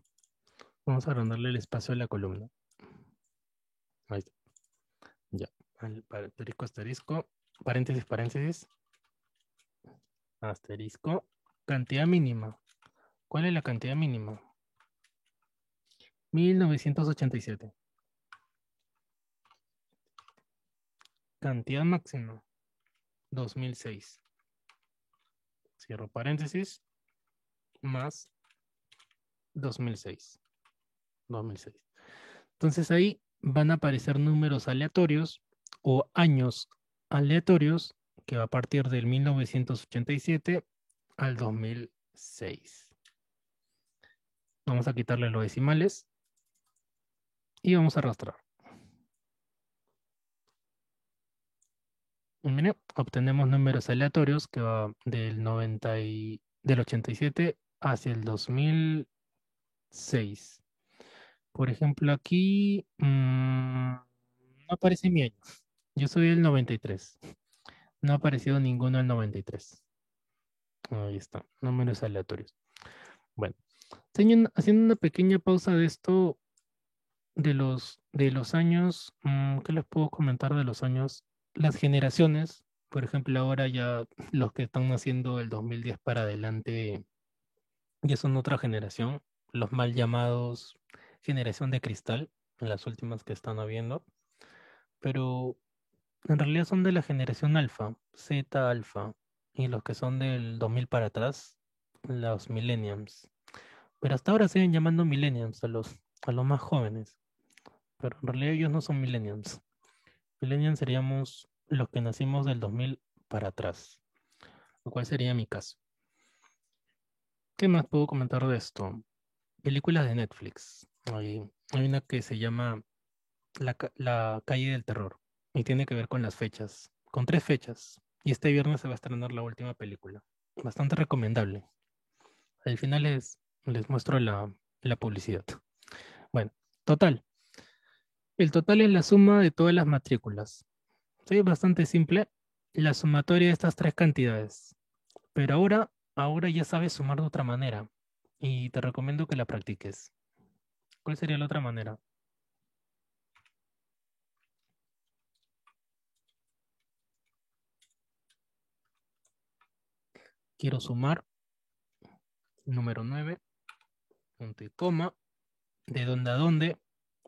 vamos a agrandarle el espacio de la columna. Ahí está. Ya. Asterisco, asterisco. Paréntesis, paréntesis. Asterisco. Cantidad mínima. ¿Cuál es la cantidad mínima? 1987. Cantidad máxima. 2006. Cierro paréntesis. Más 2006. 2006. Entonces ahí van a aparecer números aleatorios o años aleatorios que va a partir del 1987 al 2006. Vamos a quitarle los decimales y vamos a arrastrar. Y mire, obtenemos números aleatorios que va del 87 hacia el 2006. Por ejemplo, aquí no aparece mi año. Yo soy del 93. No ha aparecido ninguno al 93. Ahí está, números aleatorios. Bueno, haciendo una pequeña pausa de esto, de los años, ¿qué les puedo comentar de los años? Las generaciones, por ejemplo, ahora ya los que están naciendo del 2010 para adelante ya son otra generación, los mal llamados generación de cristal, las últimas que están habiendo, pero en realidad son de la generación alfa, Z alfa, y los que son del 2000 para atrás, los millennials. Pero hasta ahora siguen llamando millennials a los más jóvenes, pero en realidad ellos no son millennials. Millennials seríamos los que nacimos del 2000 para atrás, lo cual sería mi caso. ¿Qué más puedo comentar de esto? Películas de Netflix. Hay una que se llama La calle del terror y tiene que ver con las fechas, con 3 fechas. Y este viernes se va a estrenar la última película. Bastante recomendable. Al final les muestro la publicidad. Bueno, total. El total es la suma de todas las matrículas. Sí, bastante simple. La sumatoria de estas 3 cantidades. Pero ahora ya sabes sumar de otra manera. Y te recomiendo que la practiques. ¿Cuál sería la otra manera? Quiero sumar número 9, punto y coma, de dónde a dónde,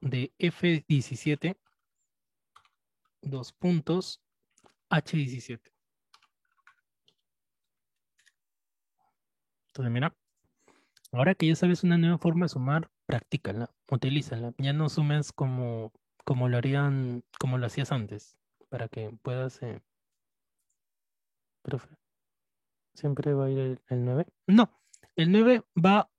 de F17, 2 puntos, H17. Entonces, mira, ahora que ya sabes una nueva forma de sumar, practícala, utilízala. Ya no sumes como lo hacías antes, para que puedas, profe, ¿siempre va a ir el 9? No, el 9 va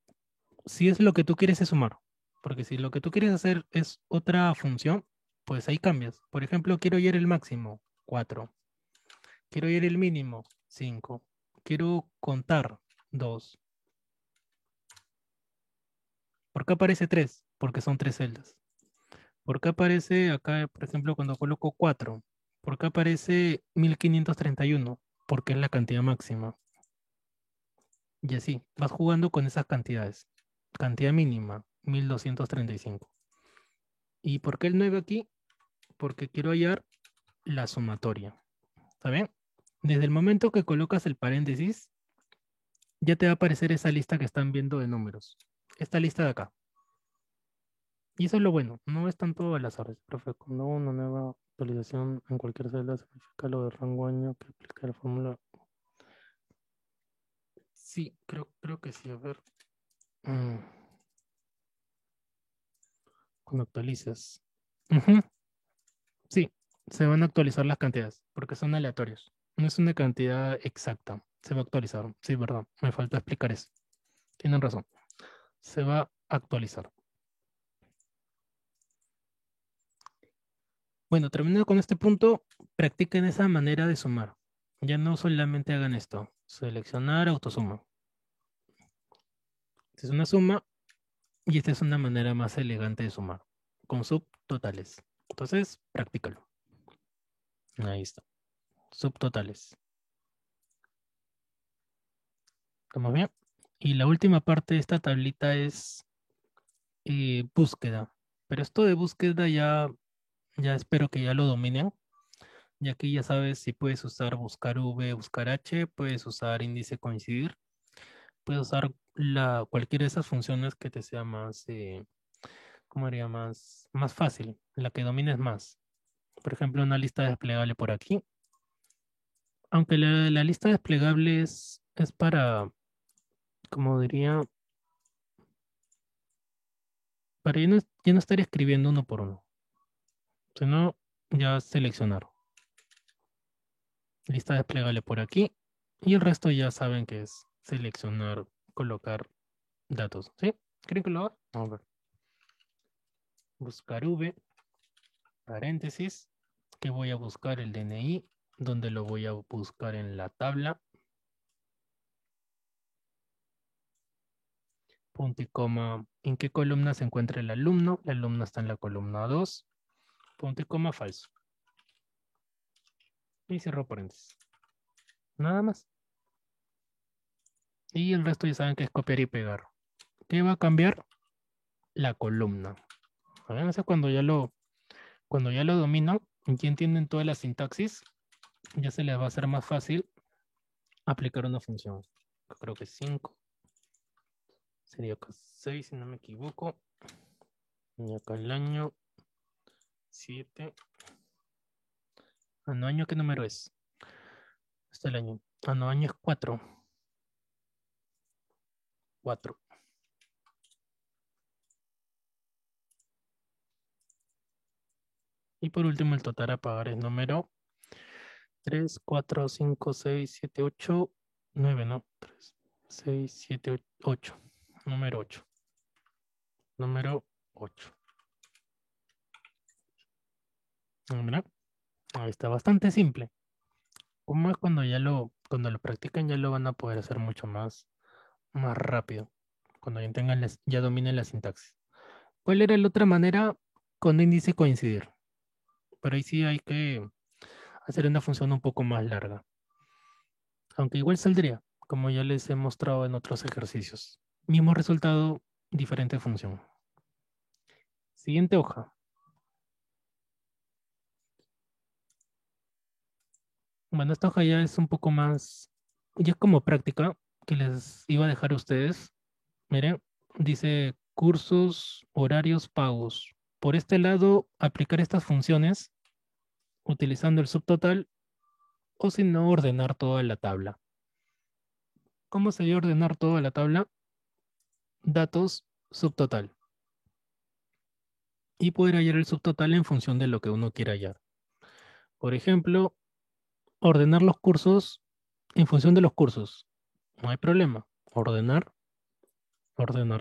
si es lo que tú quieres es sumar. Porque si lo que tú quieres hacer es otra función, pues ahí cambias. Por ejemplo, quiero ir el máximo, 4. Quiero ir el mínimo, 5. Quiero contar, 2. ¿Por qué aparece 3? Porque son 3 celdas. ¿Por qué aparece acá, por ejemplo, cuando coloco 4? ¿Por qué aparece 1531? Porque es la cantidad máxima. Y así, vas jugando con esas cantidades. Cantidad mínima, 1235. ¿Y por qué el 9 aquí? Porque quiero hallar la sumatoria. ¿Está bien? Desde el momento que colocas el paréntesis, ya te va a aparecer esa lista que están viendo de números. Esta lista de acá. Y eso es lo bueno, no es tanto al azar, profe. Cuando hubo una nueva actualización en cualquier celda significa lo de rango año que aplica la fórmula. Sí, creo que sí. A ver. Mm, Cuando actualizas. Ujú, sí, se van a actualizar las cantidades porque son aleatorios. No es una cantidad exacta. Se va a actualizar. Sí, verdad. Me falta explicar eso. Tienen razón. Se va a actualizar. Bueno, terminando con este punto, practiquen esa manera de sumar. Ya no solamente hagan esto. Seleccionar, autosuma. Esta es una suma y esta es una manera más elegante de sumar. Con subtotales. Entonces, practícalo. Ahí está. Subtotales. ¿Estamos bien? Y la última parte de esta tablita es búsqueda. Pero esto de búsqueda ya espero que ya lo dominen. Ya que ya sabes si puedes usar buscar V, buscar H, puedes usar índice coincidir, puedes usar cualquiera de esas funciones que te sea más, ¿cómo diría? Más fácil, la que domines más. Por ejemplo, una lista desplegable por aquí. Aunque la lista desplegable es para, como diría, para ya no estar escribiendo uno por uno, sino ya seleccionar. Lista desplegable por aquí. Y el resto ya saben que es seleccionar, colocar datos. ¿Sí? ¿Creen que lo haga? A ver. Buscar V, paréntesis, que voy a buscar el DNI, donde lo voy a buscar en la tabla, punto y coma, en qué columna se encuentra el alumno. El alumno está en la columna 2, punto y coma falso. y cierro paréntesis. Nada más. Y el resto ya saben que es copiar y pegar. ¿Qué va a cambiar? La columna. A ver, eso cuando ya lo dominan y ya entienden toda la sintaxis, ya se les va a hacer más fácil aplicar una función. Creo que 5. Sería acá 6, si no me equivoco. Y acá el año 7. No, año, ¿qué número es? Este el año. No, año es 4. 4. Y por último, el total a pagar es número 3, 4, 5, 6, 7, 8, 9, ¿no? 3, 6, 7, 8. Número 8. Número 8. Mira, ahí está bastante simple. Como es cuando lo practican, ya lo van a poder hacer mucho más rápido. Cuando ya ya dominen la sintaxis. ¿Cuál era la otra manera con índice coincidir? Pero ahí sí hay que hacer una función un poco más larga. Aunque igual saldría, como ya les he mostrado en otros ejercicios. Mismo resultado, diferente función. Siguiente hoja. Bueno, esta hoja ya es un poco más, ya como práctica, que les iba a dejar a ustedes. Miren, dice cursos, horarios, pagos. Por este lado, aplicar estas funciones utilizando el subtotal o si no, ordenar toda la tabla. ¿Cómo sería ordenar toda la tabla? Datos, subtotal. Y poder hallar el subtotal en función de lo que uno quiera hallar. Por ejemplo, ordenar los cursos en función de los cursos. No hay problema. Ordenar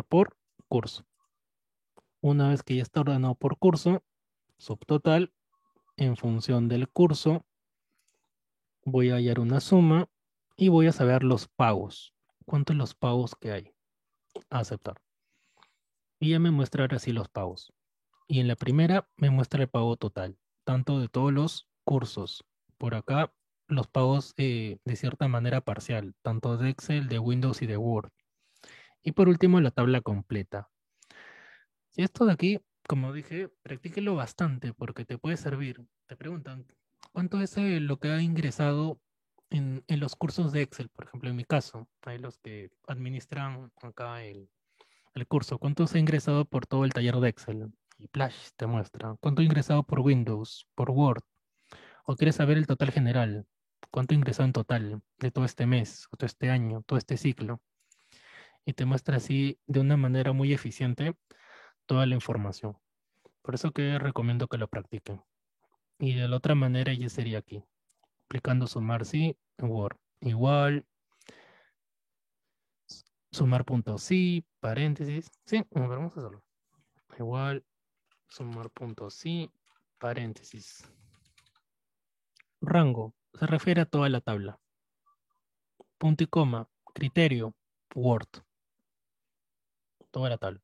por curso. Una vez que ya está ordenado por curso, subtotal, en función del curso, voy a hallar una suma y voy a saber los pagos. ¿Cuántos los pagos que hay? Aceptar. Y ya me muestra ahora sí los pagos. Y en la primera me muestra el pago total, tanto de todos los cursos. Por acá los pagos de cierta manera parcial, tanto de Excel, de Windows y de Word. Y por último la tabla completa. Y esto de aquí, como dije, practíquelo bastante porque te puede servir. Te preguntan, ¿cuánto es lo que ha ingresado en los cursos de Excel? Por ejemplo, en mi caso, hay los que administran acá el curso. ¿Cuánto se ha ingresado por todo el taller de Excel? Y Flash te muestra. ¿Cuánto ha ingresado por Windows, por Word? ¿O quieres saber el total general? ¿Cuánto ha ingresado en total de todo este mes, o todo este año, todo este ciclo? Y te muestra así de una manera muy eficiente toda la información. Por eso que recomiendo que lo practiquen. Y de la otra manera ya sería aquí. Aplicando sumar sí en Word. Igual, sumar punto sí, paréntesis. Sí, a ver, vamos a hacerlo. Igual, sumar punto sí, paréntesis. Rango, se refiere a toda la tabla. Punto y coma, criterio, Word, toda la tabla.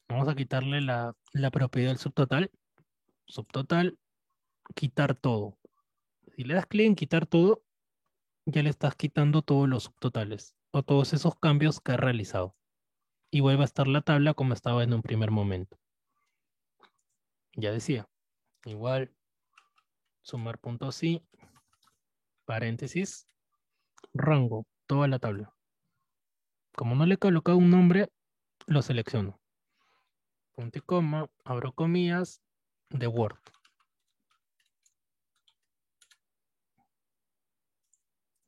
Vamos a quitarle la propiedad del subtotal. Subtotal, quitar todo. Si le das clic en quitar todo, ya le estás quitando todos los subtotales o todos esos cambios que ha realizado. Y vuelve a estar la tabla como estaba en un primer momento. Ya decía, igual, sumar punto sí, paréntesis, rango, toda la tabla. Como no le he colocado un nombre, lo selecciono. Punto y coma, abro comillas, de Word.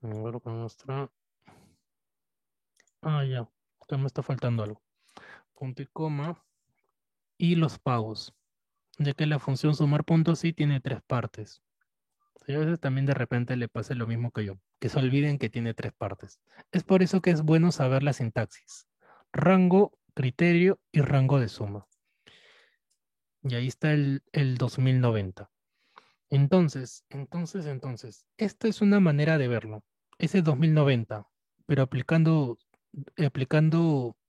Ahora que muestra. Ya, acá me está faltando algo. Punto y coma. Y los pagos. Ya que la función sumar puntos sí tiene tres partes. Y a veces también de repente le pasa lo mismo que yo, que se olviden que tiene tres partes. Es por eso que es bueno saber la sintaxis. Rango, criterio y rango de suma. Y ahí está el 2090. Entonces, esta es una manera de verlo. Ese 2090, pero aplicando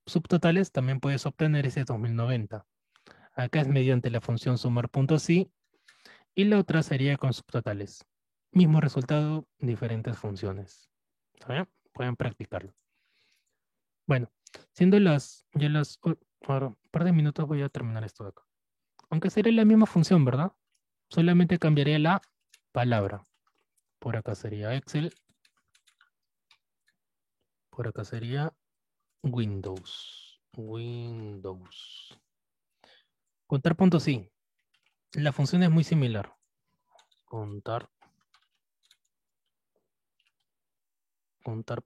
subtotales también puedes obtener ese 2090. Acá es mediante la función sumar puntos sí y la otra sería con subtotales. Mismo resultado, diferentes funciones. ¿Está bien? Pueden practicarlo. Bueno, siendo ahora, un par de minutos voy a terminar esto de acá. Aunque sería la misma función, ¿verdad? Solamente cambiaría la palabra. Por acá sería Excel. Por acá sería Windows. Windows. Contar puntos sí. La función es muy similar. Contar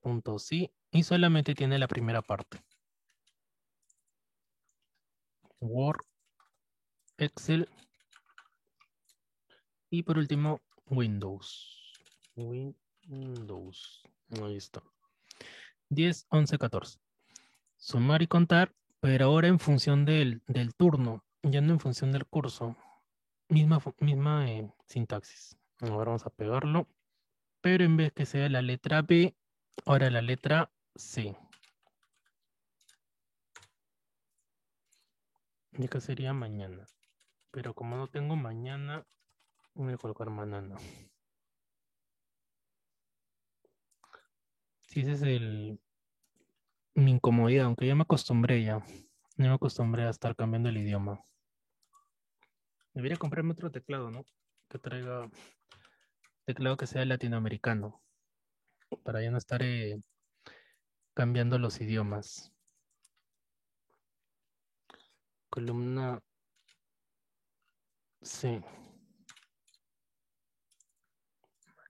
puntos sí. Y solamente tiene la primera parte. Word, Excel y por último Windows. Windows. Ahí está. 10, 11, 14. Sumar y contar, pero ahora en función del turno, ya no en función del curso. Misma sintaxis. Ahora vamos a pegarlo, pero en vez que sea la letra B, ahora la letra C. Y acá sería mañana. Pero como no tengo mañana, voy a colocar mañana. Si ese es mi incomodidad, aunque ya me acostumbré ya. Ya me acostumbré a estar cambiando el idioma. Debería comprarme otro teclado, ¿no? Que traiga teclado que sea latinoamericano. Para ya no estar cambiando los idiomas. Columna C.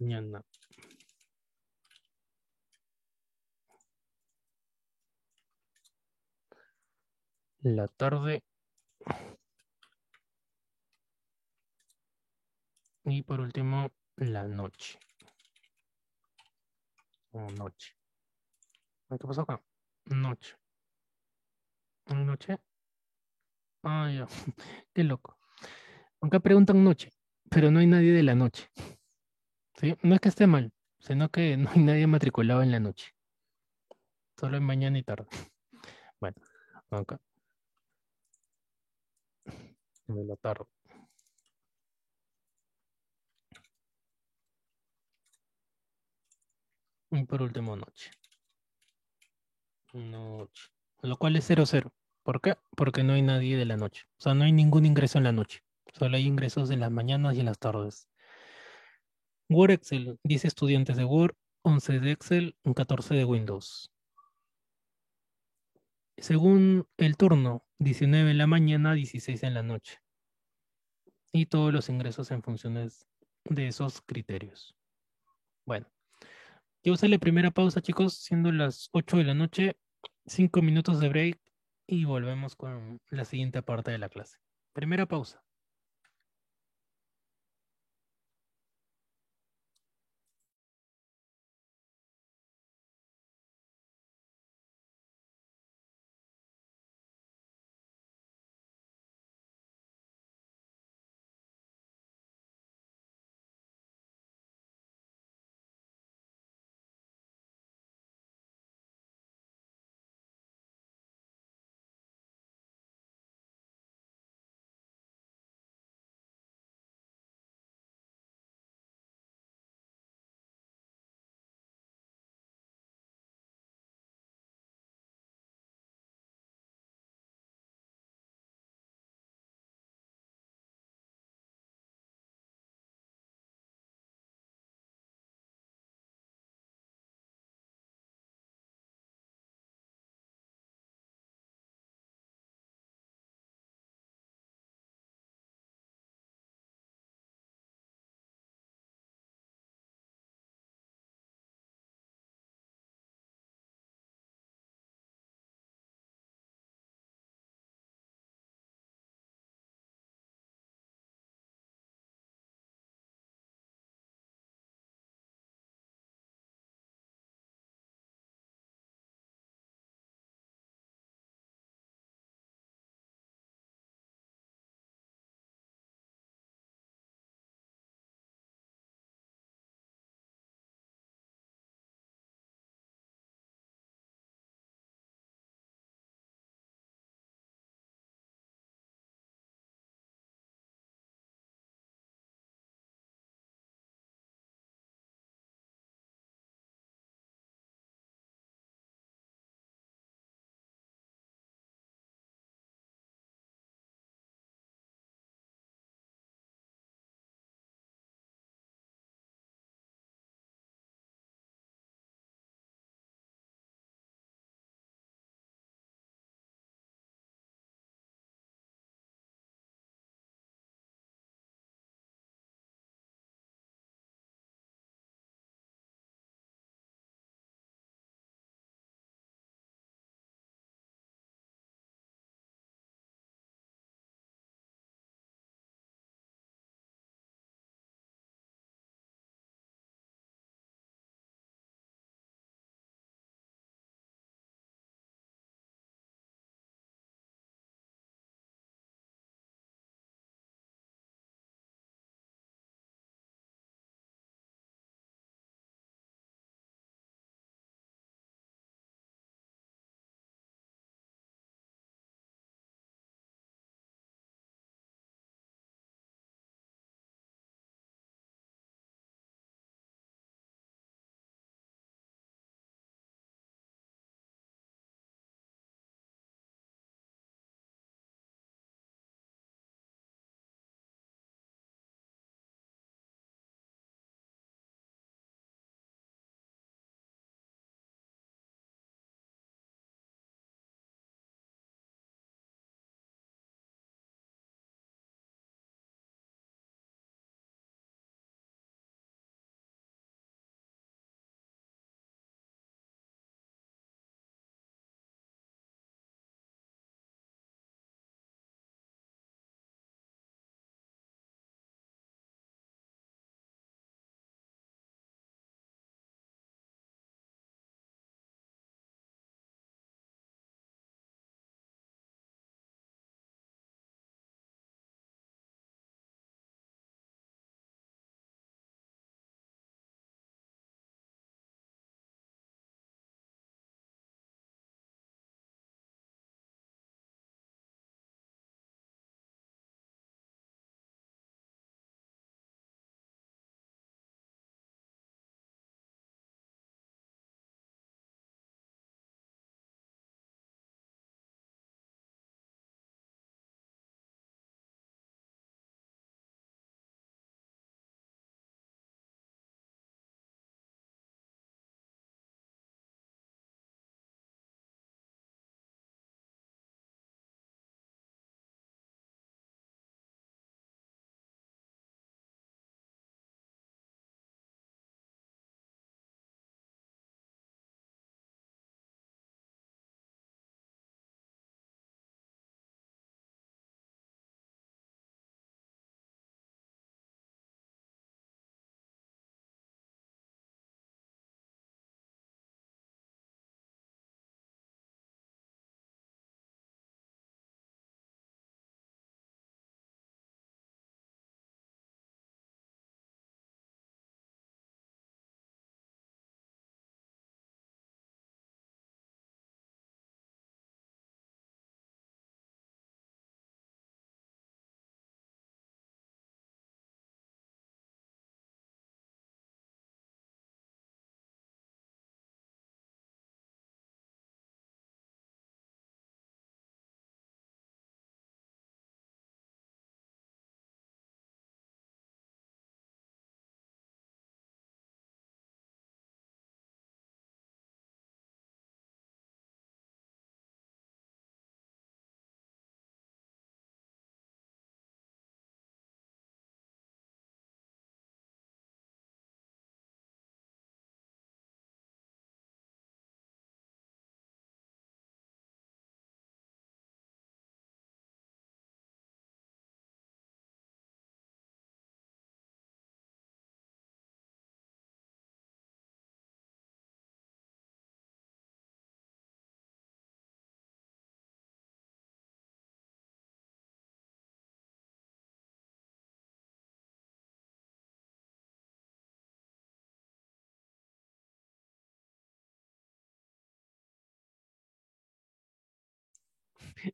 Mañana. La tarde. Y por último, la noche. O noche. ¿Qué pasó acá? Noche. ¿Noche? Ah, ya. Qué loco. Acá preguntan noche, pero no hay nadie de la noche. ¿Sí? No es que esté mal, sino que no hay nadie matriculado en la noche. Solo en mañana y tarde. Bueno, acá. De la tarde. Y por último, noche. Noche. Lo cual es 00. ¿Por qué? Porque no hay nadie de la noche. O sea, no hay ningún ingreso en la noche. Solo hay ingresos en las mañanas y en las tardes. Word Excel, 10 estudiantes de Word, 11 de Excel, 14 de Windows. Según el turno, 19 en la mañana, 16 en la noche. Y todos los ingresos en funciones de esos criterios. Bueno, yo usé la primera pausa, chicos, siendo las 8 de la noche, 5 minutos de break y volvemos con la siguiente parte de la clase. Primera pausa.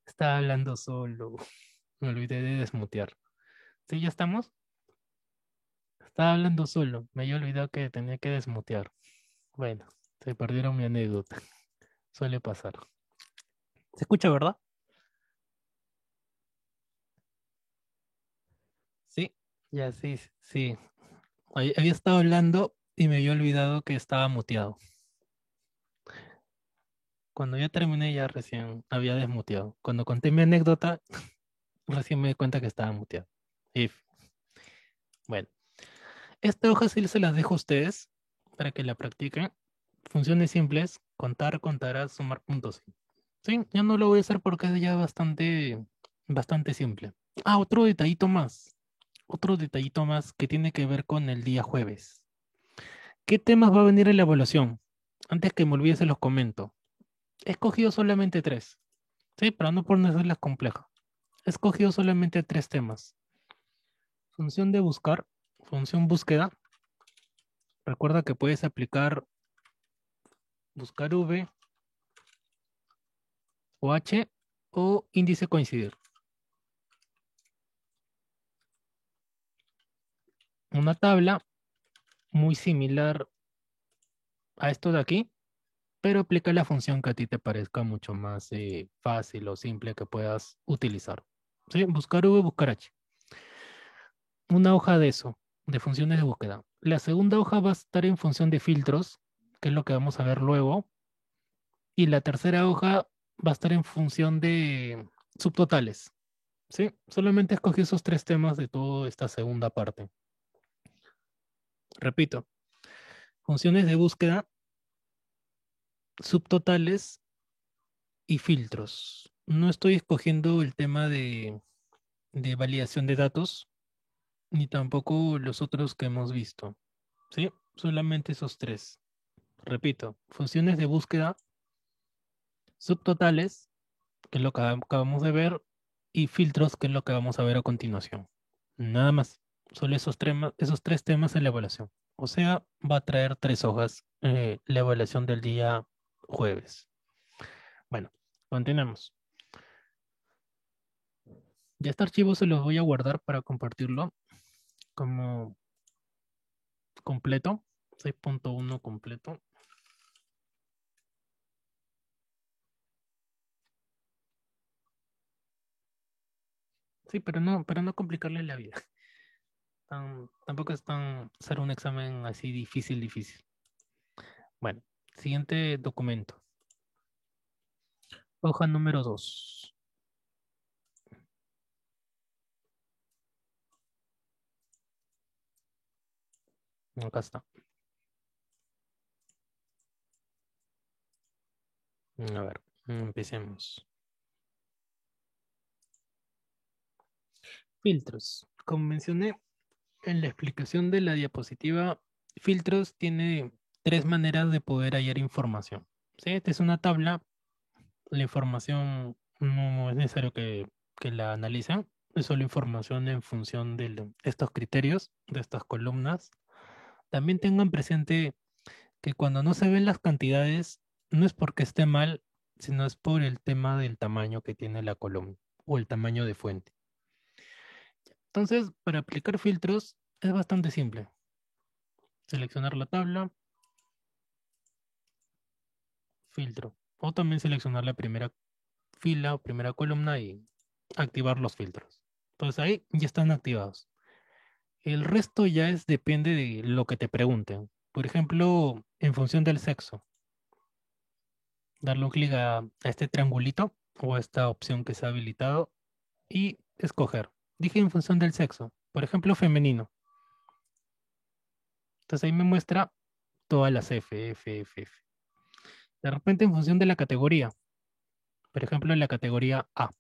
Estaba hablando solo. Me olvidé de desmutear. ¿Sí, ya estamos? Estaba hablando solo. Me había olvidado que tenía que desmutear. Bueno, se perdieron mi anécdota. Suele pasar. ¿Se escucha, verdad? Sí. Ya, sí, sí. Había estado hablando y me había olvidado que estaba muteado. Cuando ya terminé, ya recién había desmuteado. Cuando conté mi anécdota, recién me di cuenta que estaba muteado. Y bueno, esta hoja sí se las dejo a ustedes para que la practiquen. Funciones simples, contar, contarás, sumar puntos. Sí, ya no lo voy a hacer porque es ya bastante simple. Ah, otro detallito más que tiene que ver con el día jueves. ¿Qué temas va a venir en la evaluación? Antes que me olvide se los comento. He escogido solamente tres, sí, para no ponerlas complejas. He escogido solamente tres temas. Función de buscar, función búsqueda. Recuerda que puedes aplicar buscar V o H o índice coincidir. Una tabla muy similar a esto de aquí, pero aplica la función que a ti te parezca mucho más fácil o simple que puedas utilizar. ¿Sí? Buscar V, buscar H. Una hoja de eso, de funciones de búsqueda. La segunda hoja va a estar en función de filtros, que es lo que vamos a ver luego. Y la tercera hoja va a estar en función de subtotales. ¿Sí? Solamente escogí esos tres temas de toda esta segunda parte. Repito, funciones de búsqueda, subtotales y filtros. No estoy escogiendo el tema de validación de datos, ni tampoco los otros que hemos visto. ¿Sí? Solamente esos tres. Repito, funciones de búsqueda, subtotales, que es lo que acabamos de ver, y filtros, que es lo que vamos a ver a continuación. Nada más. Solo esos tres temas en la evaluación. O sea, va a traer tres hojas la evaluación del día jueves. Bueno, continuemos. Ya este archivo se los voy a guardar para compartirlo como completo, 6.1 completo. Sí, pero no complicarle la vida. Tampoco es tan ser un examen así difícil. Bueno, siguiente documento. Hoja número 2. Acá está. A ver, empecemos. Filtros. Como mencioné en la explicación de la diapositiva, filtros tiene tres maneras de poder hallar información. ¿Sí? Esta es una tabla. La información no es necesario que la analicen. Es solo información en función de estos criterios, de estas columnas. También tengan presente que cuando no se ven las cantidades, no es porque esté mal, sino es por el tema del tamaño que tiene la columna o el tamaño de fuente. Entonces, para aplicar filtros es bastante simple. Seleccionar la tabla, filtro. O también seleccionar la primera fila o primera columna y activar los filtros. Entonces ahí ya están activados. El resto ya depende de lo que te pregunten. Por ejemplo, en función del sexo, darle un clic a este triangulito o a esta opción que se ha habilitado y escoger. Dije en función del sexo, por ejemplo, femenino. Entonces ahí me muestra todas las F. De repente en función de la categoría, por ejemplo, en la categoría A.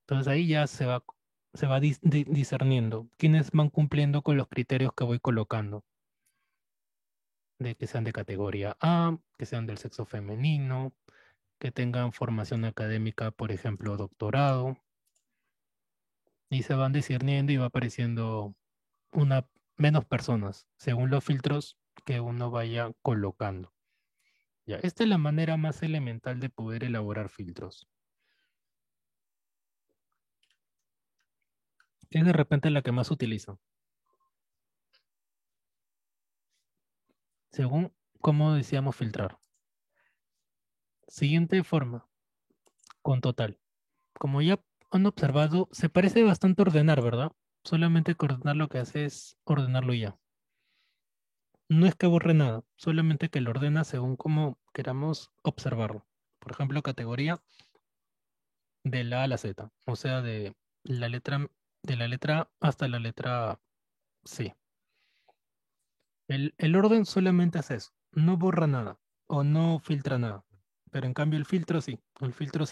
Entonces ahí ya se va discerniendo quiénes van cumpliendo con los criterios que voy colocando, de que sean de categoría A, que sean del sexo femenino, que tengan formación académica, por ejemplo, doctorado, y se van discerniendo y va apareciendo una menos personas según los filtros que uno vaya colocando. Ya, esta es la manera más elemental de poder elaborar filtros. que es de repente la que más utilizan, según cómo deseamos filtrar. Siguiente forma, con total. Como ya han observado, se parece bastante a ordenar, ¿verdad? Solamente que ordenar lo que hace es ordenarlo ya. No es que borre nada, solamente que lo ordena según cómo queramos observarlo. Por ejemplo, categoría de la A a la Z, o sea, la letra, de la letra A hasta la letra C. El orden solamente hace eso, no borra nada o no filtra nada. Pero en cambio el filtro sí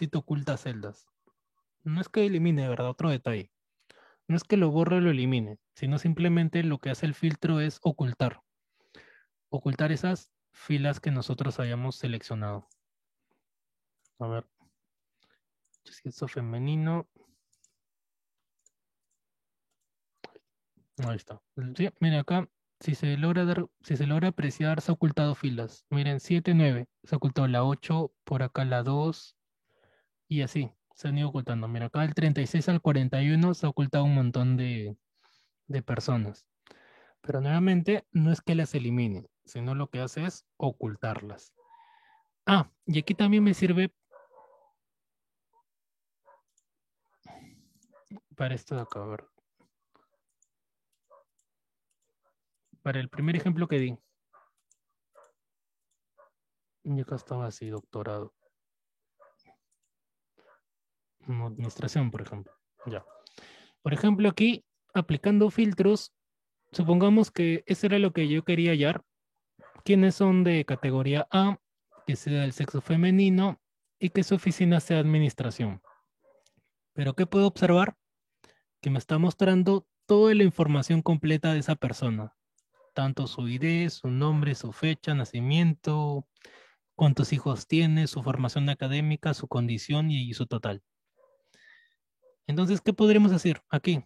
te oculta celdas. No es que elimine, de verdad, otro detalle. No es que lo borre o lo elimine, sino simplemente lo que hace el filtro es ocultar. Ocultar esas filas que nosotros hayamos seleccionado. A ver, sexo femenino. Ahí está. Sí, miren acá, si se logra apreciar, se ha ocultado filas. Miren, 7 9 se ha ocultado la 8 por acá la 2 y así, se han ido ocultando. Mira, acá del 36 al 41 se ha ocultado un montón de personas. Pero nuevamente, no es que las elimine, sino lo que hace es ocultarlas. Ah, y aquí también me sirve para esto de acá, a ver. Para el primer ejemplo que di. Y acá estaba así, doctorado. Administración, por ejemplo. Ya. Por ejemplo, aquí, aplicando filtros, supongamos que eso era lo que yo quería hallar. ¿Quiénes son de categoría A, que sea del sexo femenino y que su oficina sea administración? Pero ¿qué puedo observar? Que me está mostrando toda la información completa de esa persona. Tanto su ID, su nombre, su fecha, nacimiento, cuántos hijos tiene, su formación académica, su condición y su total. Entonces, ¿qué podríamos hacer aquí?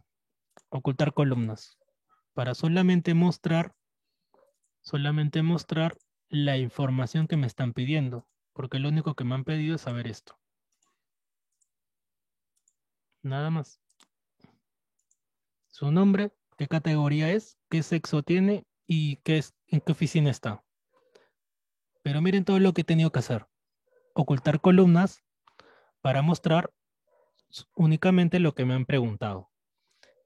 Ocultar columnas para solamente mostrar la información que me están pidiendo, porque lo único que me han pedido es saber esto. Nada más. Su nombre, qué categoría es, qué sexo tiene y en qué oficina está. Pero miren todo lo que he tenido que hacer. Ocultar columnas para mostrar únicamente lo que me han preguntado.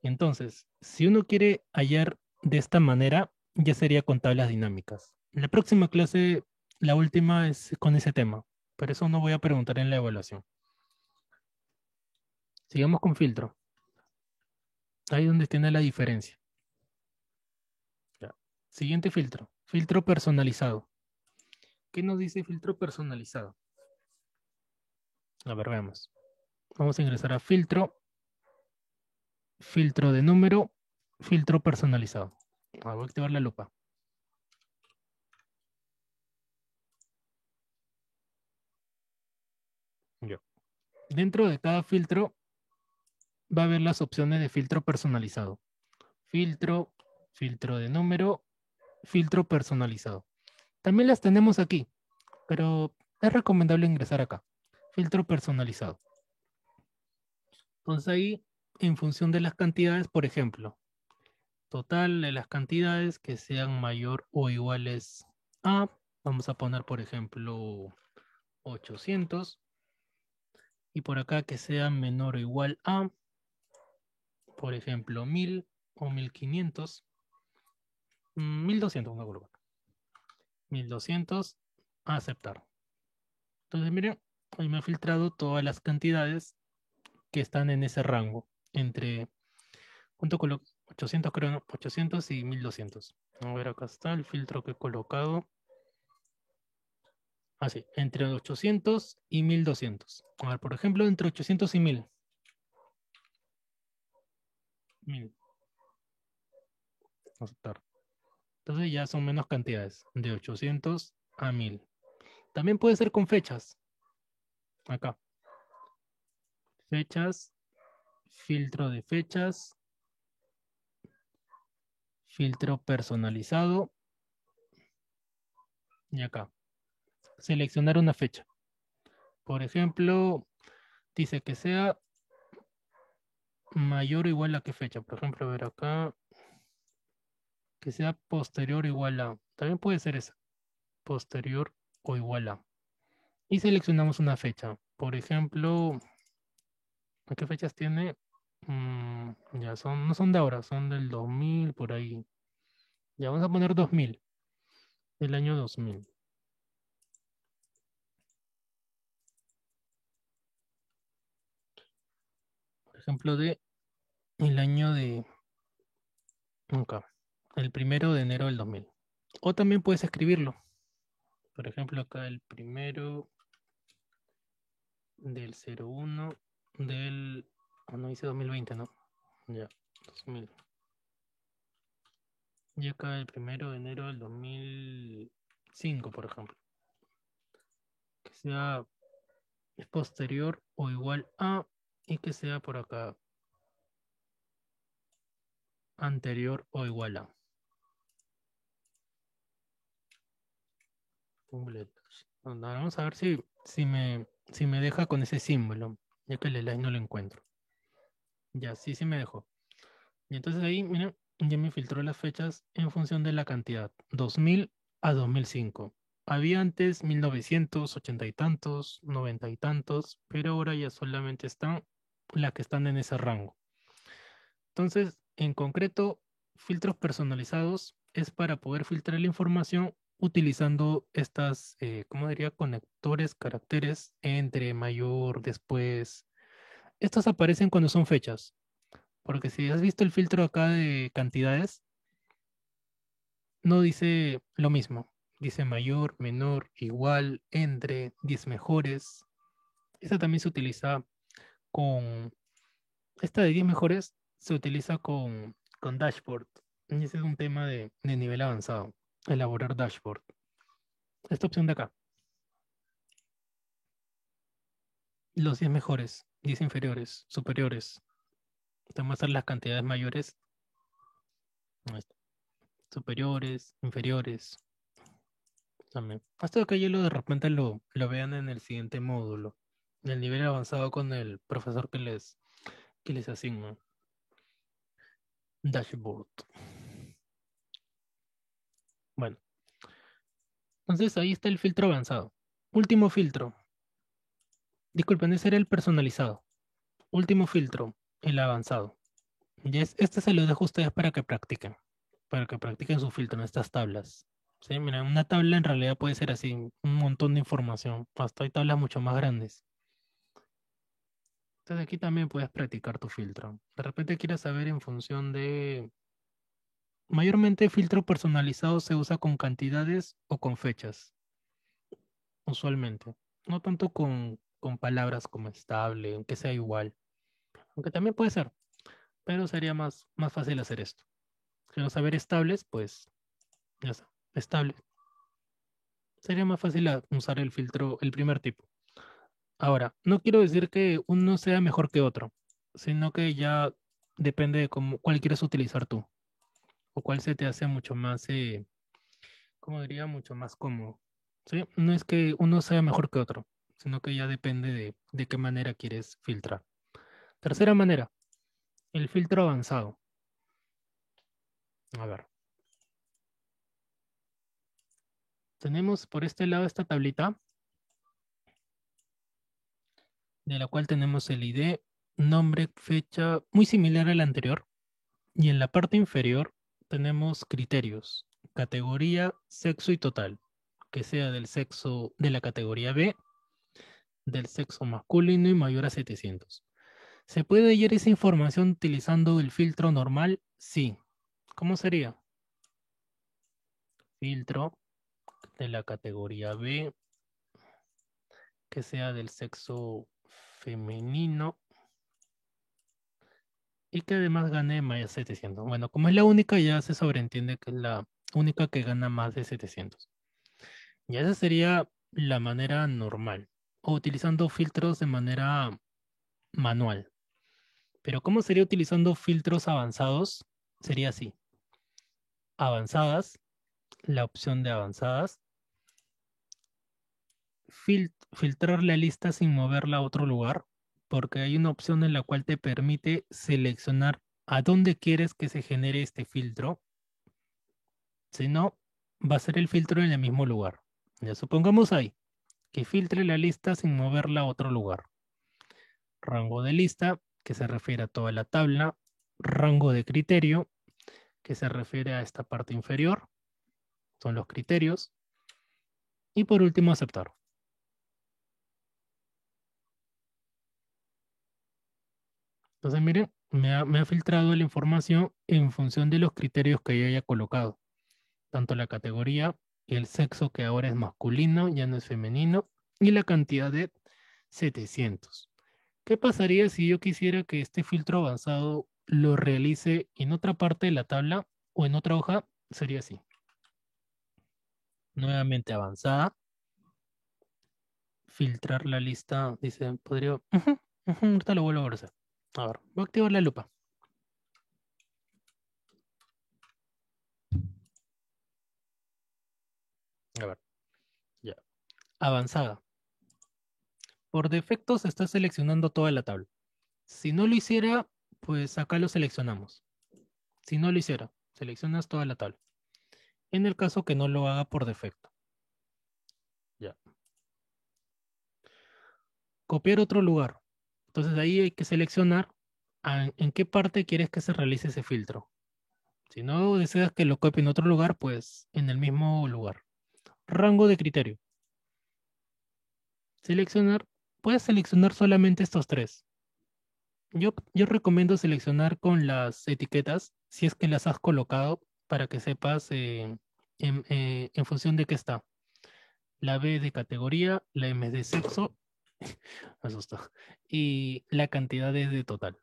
Entonces, si uno quiere hallar de esta manera, ya sería con tablas dinámicas. La próxima clase, la última, es con ese tema. Por eso no voy a preguntar en la evaluación. Sigamos con filtro. Ahí es donde tiene la diferencia. Ya. Siguiente filtro. Filtro personalizado. ¿Qué nos dice filtro personalizado? A ver, veamos. Vamos a ingresar a filtro, filtro de número, filtro personalizado. Voy a activar la lupa. Ya. Dentro de cada filtro va a haber las opciones de filtro personalizado. Filtro, filtro de número, filtro personalizado. También las tenemos aquí, pero es recomendable ingresar acá. Filtro personalizado. Entonces ahí, en función de las cantidades, por ejemplo, total de las cantidades que sean mayor o iguales a, vamos a poner, por ejemplo, 800. Y por acá que sea menor o igual a, por ejemplo, 1000 o 1500. 1200, me acuerdo. 1200, a aceptar. Entonces, miren, hoy me ha filtrado todas las cantidades que están en ese rango, entre, junto con los 800, creo, ¿no? 800 y 1200. A ver, acá está el filtro que he colocado. Así, entre 800 y 1200. A ver, por ejemplo, entre 800 y 1000. 1000. Aceptar. Entonces ya son menos cantidades, de 800 a 1000. También puede ser con fechas. Acá. Fechas, filtro de fechas, filtro personalizado. Y acá. Seleccionar una fecha. Por ejemplo, dice que sea mayor o igual a qué fecha. Por ejemplo, a ver acá, que sea posterior o igual a. También puede ser esa, posterior o igual a. Y seleccionamos una fecha. Por ejemplo, ¿a qué fechas tiene? Ya son, no son de ahora, son del 2000 por ahí. Ya vamos a poner 2000, el año 2000. Por ejemplo, de el año de acá, el 1 de enero del 2000. O también puedes escribirlo. Por ejemplo, acá el primero del 01 del. No dice 2020, ¿no? Ya, 2000. Y acá el 1 de enero del 2005, por ejemplo. Que sea posterior o igual a, y que sea por acá anterior o igual a. Vamos a ver si me deja con ese símbolo, ya que el slide no lo encuentro. Ya, sí me dejó. Y entonces ahí, mira, ya me filtró las fechas en función de la cantidad. 2000 a 2005. Había antes 1980 y tantos, 90 y tantos, pero ahora ya solamente están las que están en ese rango. Entonces, en concreto, filtros personalizados es para poder filtrar la información utilizando estas, ¿cómo diría? Conectores, caracteres entre, mayor, después. Estos aparecen cuando son fechas, porque si has visto el filtro acá de cantidades, no dice lo mismo. Dice mayor, menor, igual, entre, 10 mejores. Esta también se utiliza con. Esta de 10 mejores se utiliza con dashboard. Y ese es un tema de nivel avanzado. Elaborar dashboard. Esta opción de acá. Los 10 mejores, 10 inferiores, superiores. Te muestran las cantidades mayores. Ahí está. Superiores, inferiores. También. Esto de acá ya de repente lo vean en el siguiente módulo. El nivel avanzado con el profesor que les asigna. Dashboard. Bueno, entonces ahí está el filtro avanzado. Último filtro. Disculpen, ese era el personalizado. Último filtro, el avanzado. Este se lo dejo a ustedes para que practiquen su filtro en estas tablas. Sí, mira, una tabla en realidad puede ser así, un montón de información. Hasta hay tablas mucho más grandes. Entonces aquí también puedes practicar tu filtro. De repente quieras saber en función de. Mayormente filtro personalizado se usa con cantidades o con fechas, usualmente. No tanto con palabras como estable, aunque sea igual. Aunque también puede ser, pero sería más fácil hacer esto. Quiero saber estables, pues ya está, estable. Sería más fácil usar el filtro, el primer tipo. Ahora, no quiero decir que uno sea mejor que otro, sino que ya depende de cuál quieres utilizar tú, o cuál se te hace mucho más, como diría, mucho más cómodo. ¿Sí? No es que uno sea mejor que otro, sino que ya depende de qué manera quieres filtrar. Tercera manera, el filtro avanzado. A ver. Tenemos por este lado esta tablita, de la cual tenemos el ID, nombre, fecha, muy similar al anterior. Y en la parte inferior tenemos criterios, categoría, sexo y total, que sea del sexo de la categoría B, del sexo masculino y mayor a 700. ¿Se puede hallar esa información utilizando el filtro normal? Sí. ¿Cómo sería? Filtro de la categoría B, que sea del sexo femenino y que además gane más de 700. Bueno, como es la única, ya se sobreentiende que es la única que gana más de 700. Y esa sería la manera normal, o utilizando filtros de manera manual. Pero ¿cómo sería utilizando filtros avanzados? Sería así. Avanzadas, la opción de avanzadas. Filtrar la lista sin moverla a otro lugar. porque hay una opción en la cual te permite seleccionar a dónde quieres que se genere este filtro. Si no, va a ser el filtro en el mismo lugar. Ya supongamos ahí, que filtre la lista sin moverla a otro lugar. Rango de lista, que se refiere a toda la tabla. Rango de criterio, que se refiere a esta parte inferior. Son los criterios. Y por último, aceptar. Entonces, miren, me ha filtrado la información en función de los criterios que yo haya colocado. Tanto la categoría, el sexo que ahora es masculino, ya no es femenino, y la cantidad de 700. ¿Qué pasaría si yo quisiera que este filtro avanzado lo realice en otra parte de la tabla o en otra hoja? Sería así. Nuevamente avanzada. Filtrar la lista. Dice, podría... ahorita lo vuelvo a hacer. A ver, voy a activar la lupa. A ver, ya. Avanzada. Por defecto se está seleccionando toda la tabla. Si no lo hiciera, pues acá lo seleccionamos. Si no lo hiciera, seleccionas toda la tabla. En el caso que no lo haga por defecto. Ya. Copiar otro lugar. Entonces ahí hay que seleccionar en qué parte quieres que se realice ese filtro. Si no deseas que lo copie en otro lugar, pues en el mismo lugar. Rango de criterio. Seleccionar. Puedes seleccionar solamente estos tres. Yo recomiendo seleccionar con las etiquetas, si es que las has colocado, para que sepas en función de qué está. La B de categoría, la M de sexo, me asustó, y la cantidad es de total.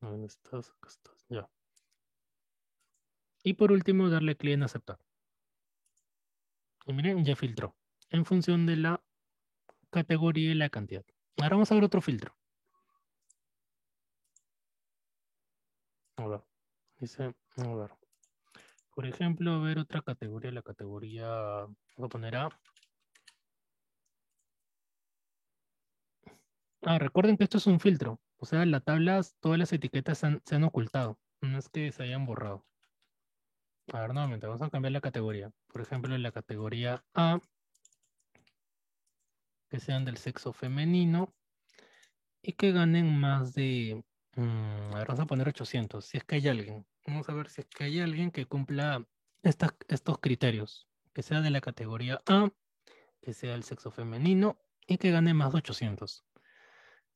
¿Dónde estás? Acá estás. Ya. Y por último, darle clic en aceptar. Y miren, ya filtró en función de la categoría y la cantidad. Ahora vamos a ver otro filtro. A ver, dice, a ver. Por ejemplo, a ver otra categoría, la categoría, voy a poner A. Recuerden que esto es un filtro. O sea, las tablas, todas las etiquetas se han ocultado. No es que se hayan borrado. A ver, nuevamente, vamos a cambiar la categoría. Por ejemplo, en la categoría A, que sean del sexo femenino y que ganen más de... a ver, vamos a poner 800, si es que hay alguien. Vamos a ver si es que hay alguien que cumpla estos criterios. Que sea de la categoría A, que sea del sexo femenino y que gane más de 800.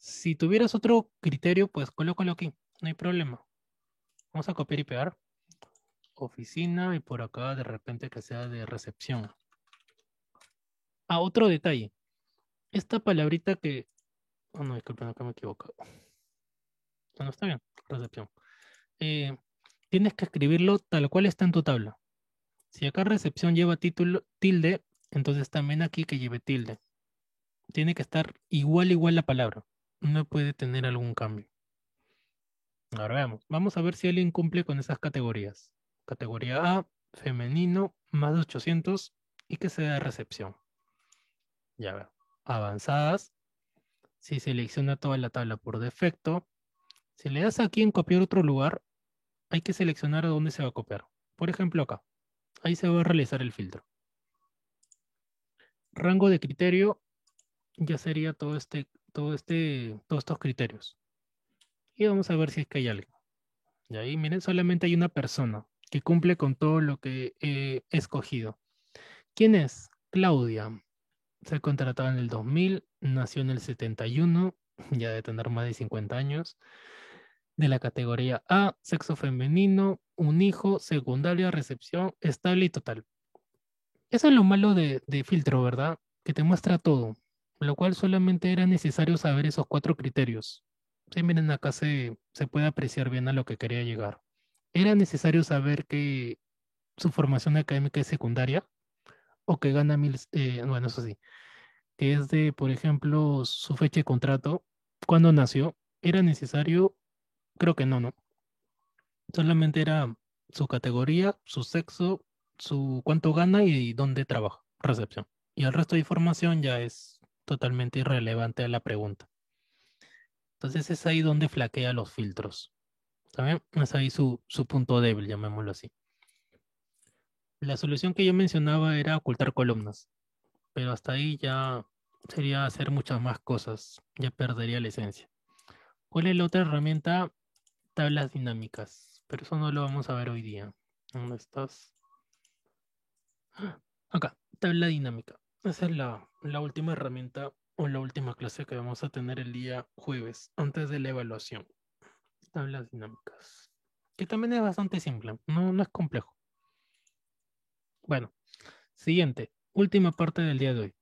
Si tuvieras otro criterio, pues colócalo aquí, no hay problema. Vamos a copiar y pegar. Oficina y por acá de repente que sea de recepción. Otro detalle. Esta palabrita que... Oh, no, disculpen, acá me he equivocado. No, está bien, recepción. Eh, Tienes que escribirlo tal cual está en tu tabla. Si acá recepción lleva título, tilde, entonces también aquí que lleve tilde. Tiene que estar igual la palabra. No puede tener algún cambio. Ahora veamos. Vamos a ver si alguien cumple con esas categorías. Categoría A, femenino, más de 800 y que sea de recepción. Ya veo. Avanzadas. Si selecciona toda la tabla por defecto. Si le das aquí en copiar otro lugar, hay que seleccionar a dónde se va a copiar. Por ejemplo, acá. Ahí se va a realizar el filtro. Rango de criterio ya sería todos estos criterios. Y vamos a ver si es que hay alguien. Y ahí, miren, solamente hay una persona que cumple con todo lo que he escogido. ¿Quién es? Claudia. Se contrataba en el 2000, nació en el 71, ya de tener más de 50 años. De la categoría A, sexo femenino, un hijo, secundaria, recepción, estable y total. Eso es lo malo de filtro, ¿verdad? Que te muestra todo, lo cual solamente era necesario saber esos cuatro criterios. Sí, miren, acá se puede apreciar bien a lo que quería llegar. Era necesario saber que su formación académica es secundaria o que gana mil, bueno, eso sí, que es de, por ejemplo, su fecha de contrato, cuando nació, era necesario, creo que no, ¿no? Solamente era su categoría, su sexo, su cuánto gana y dónde trabaja, recepción. Y el resto de información ya es totalmente irrelevante a la pregunta. Entonces es ahí donde flaquea los filtros. ¿Saben? Es ahí su punto débil, llamémoslo así. La solución que yo mencionaba era ocultar columnas, pero hasta ahí ya sería hacer muchas más cosas, ya perdería la esencia. ¿Cuál es la otra herramienta? Tablas dinámicas, pero eso no lo vamos a ver hoy día. ¿Dónde estás? Acá, tabla dinámica. Esa es la última herramienta o la última clase que vamos a tener el día jueves, antes de la evaluación. Tablas dinámicas. Que también es bastante simple, no es complejo. Bueno, siguiente, última parte del día de hoy.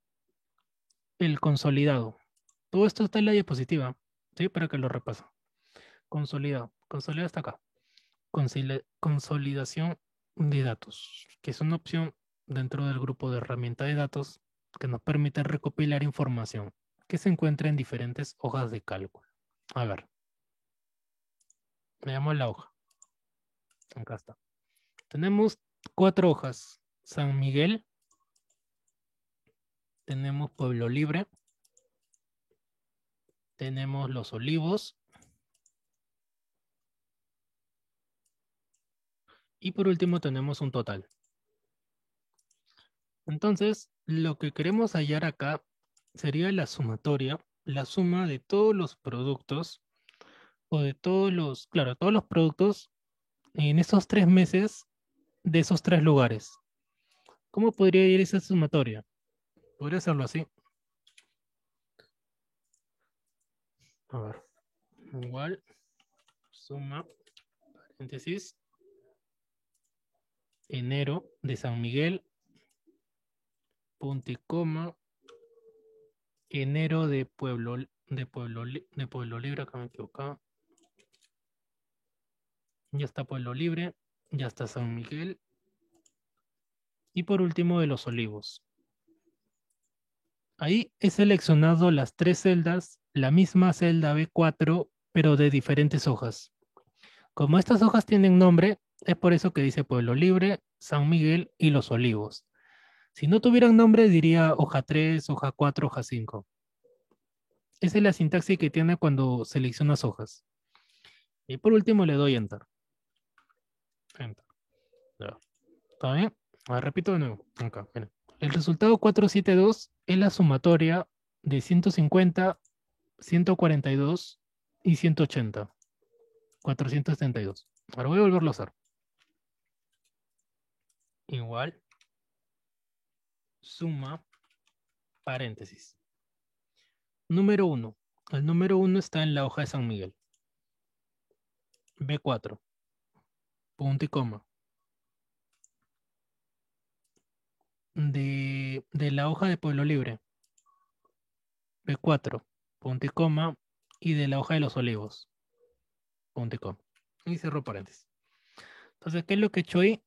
El consolidado. Todo esto está en la diapositiva, ¿sí? Para que lo repasen. Consolidado. Consolidado está acá. Consolidación de datos, que es una opción dentro del grupo de herramienta de datos que nos permite recopilar información que se encuentra en diferentes hojas de cálculo. A ver, veamos la hoja. Acá está. Tenemos 4 hojas. San Miguel, tenemos Pueblo Libre, tenemos Los Olivos y por último tenemos un total. Entonces, lo que queremos hallar acá sería la sumatoria, la suma de todos los productos o de todos los productos en esos 3 meses de esos 3 lugares. ¿Cómo podría ir esa sumatoria? Podría hacerlo así. A ver, igual, suma, paréntesis, enero de San Miguel, punto y coma, enero de Pueblo Libre, acá me he equivocado. Ya está Pueblo Libre, ya está San Miguel. Y por último de Los Olivos. Ahí he seleccionado las 3 celdas, la misma celda B4, pero de diferentes hojas. Como estas hojas tienen nombre, es por eso que dice Pueblo Libre, San Miguel y Los Olivos. Si no tuvieran nombre, diría hoja 3, hoja 4, hoja 5. Esa es la sintaxis que tiene cuando seleccionas hojas. Y por último le doy Enter. Enter. Ya. ¿Está bien? Ahora repito de nuevo. Acá, miren. El resultado 472 es la sumatoria de 150, 142 y 180. 472. Ahora voy a volverlo a hacer. Igual, suma, paréntesis. Número 1. El número 1 está en la hoja de San Miguel. B4. Punto y coma. De la hoja de Pueblo Libre. B4. Punto y coma. Y de la hoja de Los Olivos. Punto y coma. Y cierro paréntesis. Entonces, ¿qué es lo que he hecho ahí?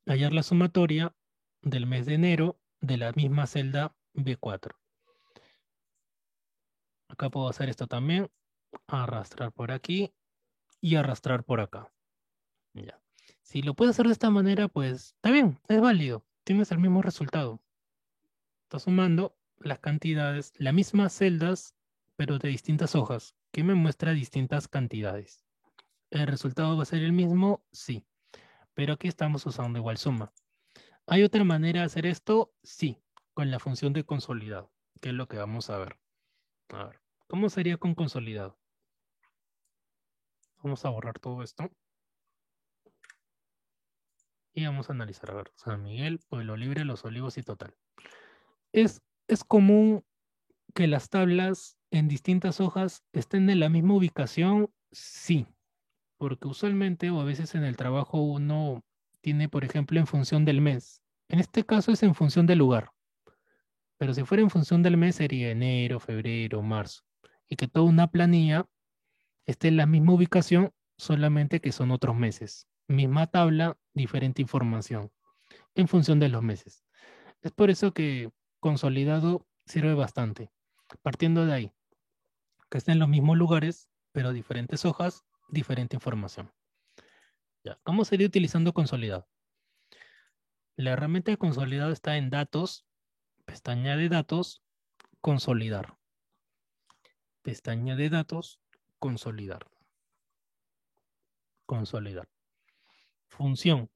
Hallar la sumatoria del mes de enero de la misma celda B4. Acá puedo hacer esto también. Arrastrar por aquí y arrastrar por acá. Ya. Si lo puedes hacer de esta manera, pues está bien, es válido. Tienes el mismo resultado. Estás sumando las cantidades, las mismas celdas, pero de distintas hojas, que me muestra distintas cantidades. ¿El resultado va a ser el mismo? Sí. Pero aquí estamos usando igual suma. ¿Hay otra manera de hacer esto? Sí, con la función de consolidado, que es lo que vamos a ver. A ver, ¿cómo sería con consolidado? Vamos a borrar todo esto. Y vamos a analizar, a ver, San Miguel, Pueblo Libre, Los Olivos y total. Es común que las tablas en distintas hojas estén en la misma ubicación, sí, porque usualmente o a veces en el trabajo uno tiene, por ejemplo, en función del mes. En este caso es en función del lugar, pero si fuera en función del mes sería enero, febrero, marzo, y que toda una planilla esté en la misma ubicación, solamente que son otros meses. Misma tabla, diferente información, en función de los meses. Es por eso que consolidado sirve bastante. Partiendo de ahí, que estén en los mismos lugares, pero diferentes hojas, diferente información. Ya. ¿Cómo sería utilizando consolidado? La herramienta de consolidado está en datos, pestaña de datos, consolidar. Pestaña de datos, consolidar. Consolidar. Función.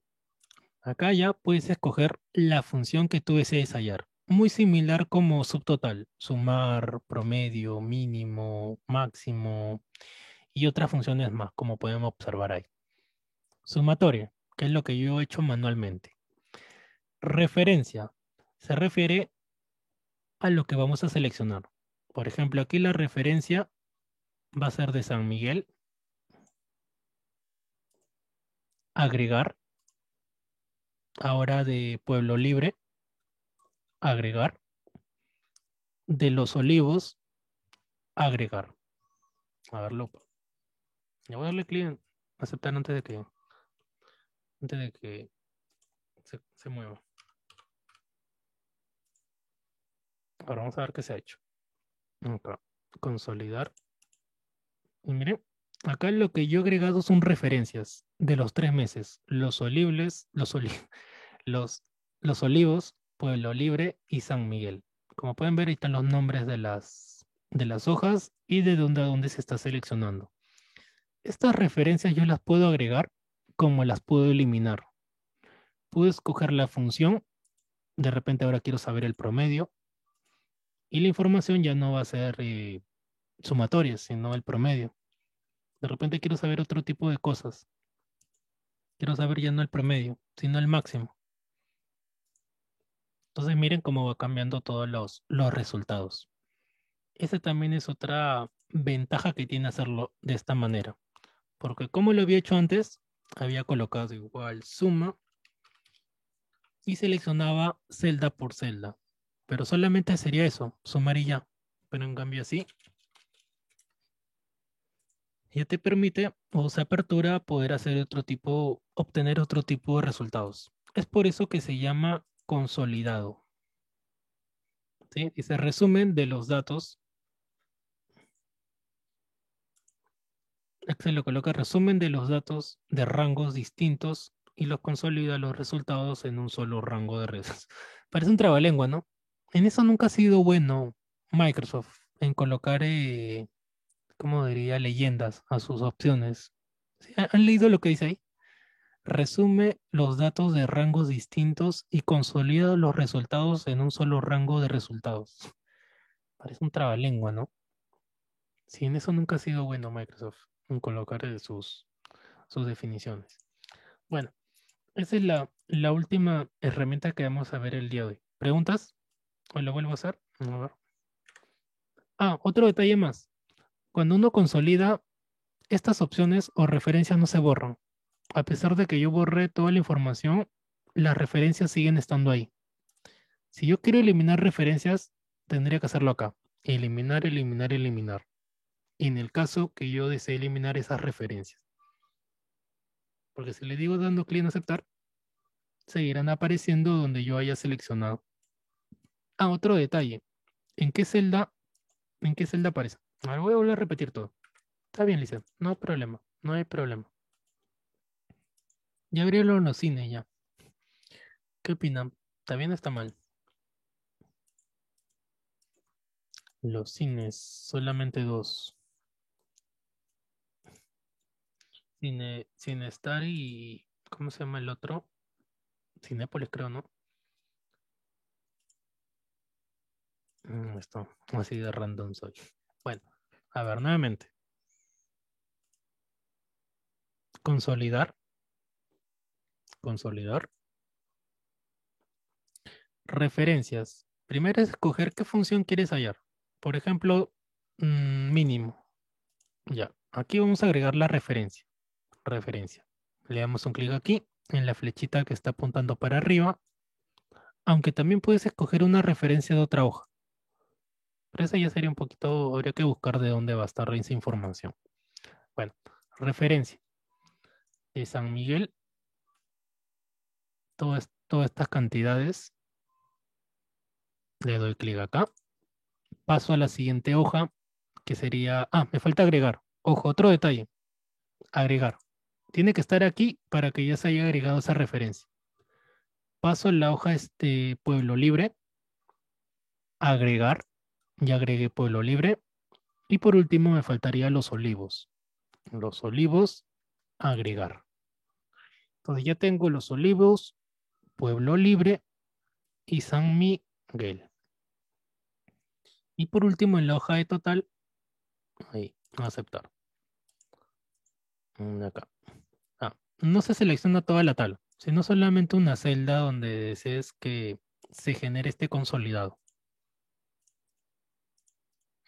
Acá ya puedes escoger la función que tú desees hallar. Muy similar como subtotal, sumar, promedio, mínimo, máximo y otras funciones más, como podemos observar ahí. Sumatoria, que es lo que yo he hecho manualmente. Referencia, se refiere a lo que vamos a seleccionar. Por ejemplo, aquí la referencia va a ser de San Miguel. Agregar. Ahora de Pueblo Libre. Agregar. De Los Olivos. Agregar. A verlo. Ya voy a darle clic en aceptar antes de que se mueva. Ahora vamos a ver qué se ha hecho. Acá, consolidar. Y miren, acá lo que yo he agregado son referencias de los 3 meses. Los Olibles, los Olivos, Pueblo Libre y San Miguel. Como pueden ver, ahí están los nombres de las hojas y de dónde a dónde se está seleccionando. Estas referencias yo las puedo agregar como las puedo eliminar. Puedo escoger la función. De repente ahora quiero saber el promedio. Y la información ya no va a ser sumatoria, sino el promedio. De repente quiero saber otro tipo de cosas. Quiero saber ya no el promedio, sino el máximo. Entonces miren cómo va cambiando todos los resultados. Esa también es otra ventaja que tiene hacerlo de esta manera. Porque como lo había hecho antes, había colocado igual suma y seleccionaba celda por celda. Pero solamente sería eso, sumar y ya. Pero en cambio así, ya te permite o se apertura a poder hacer obtener otro tipo de resultados. Es por eso que se llama consolidado. ¿Sí? Dice resumen de los datos. Excel lo coloca resumen de los datos de rangos distintos y los consolida los resultados en un solo rango de redes. Parece un trabalengua, ¿no? En eso nunca ha sido bueno Microsoft, en colocar, ¿cómo diría? Leyendas a sus opciones. ¿Sí? ¿Han leído lo que dice ahí? Resume los datos de rangos distintos y consolida los resultados en un solo rango de resultados. Parece un trabalengua, ¿no? Sí, en eso nunca ha sido bueno Microsoft, en colocar sus definiciones. Bueno, esa es la última herramienta que vamos a ver el día de hoy. ¿Preguntas? ¿O lo vuelvo a hacer? A ver. Otro detalle más. Cuando uno consolida, estas opciones o referencias no se borran. A pesar de que yo borré toda la información, las referencias siguen estando ahí. Si yo quiero eliminar referencias, tendría que hacerlo acá. Eliminar, eliminar, eliminar. En el caso que yo desee eliminar esas referencias. Porque si le digo dando clic en aceptar, seguirán apareciendo donde yo haya seleccionado. Otro detalle. ¿En qué celda aparece? Ahora voy a volver a repetir todo. Está bien, Lisa. No hay problema. No hay problema. Ya abrieron los cines ya. ¿Qué opinan? ¿Está bien o está mal? Los cines, solamente 2. Cinestar y... ¿Cómo se llama el otro? Cinépolis, creo, ¿no? Esto, así de random soy. Bueno, a ver, nuevamente. Consolidar. Consolidar. Referencias. Primero es escoger qué función quieres hallar. Por ejemplo, mínimo. Ya, aquí vamos a agregar la referencia. Referencia. Le damos un clic aquí en la flechita que está apuntando para arriba. Aunque también puedes escoger una referencia de otra hoja. Pero esa ya sería un poquito, habría que buscar de dónde va a estar esa información. Bueno, referencia de San Miguel. Todas estas cantidades. Le doy clic acá. Paso a la siguiente hoja, que sería... me falta agregar. Ojo, otro detalle. Agregar. Tiene que estar aquí para que ya se haya agregado esa referencia. Paso a la hoja Pueblo Libre. Agregar. Ya agregué pueblo libre. Y por último me faltaría los olivos. Los olivos, agregar. Entonces ya tengo los olivos, pueblo libre y San Miguel. Y por último en la hoja de total, ahí, aceptar. Acá. No se selecciona toda la tabla, sino solamente una celda donde desees que se genere este consolidado.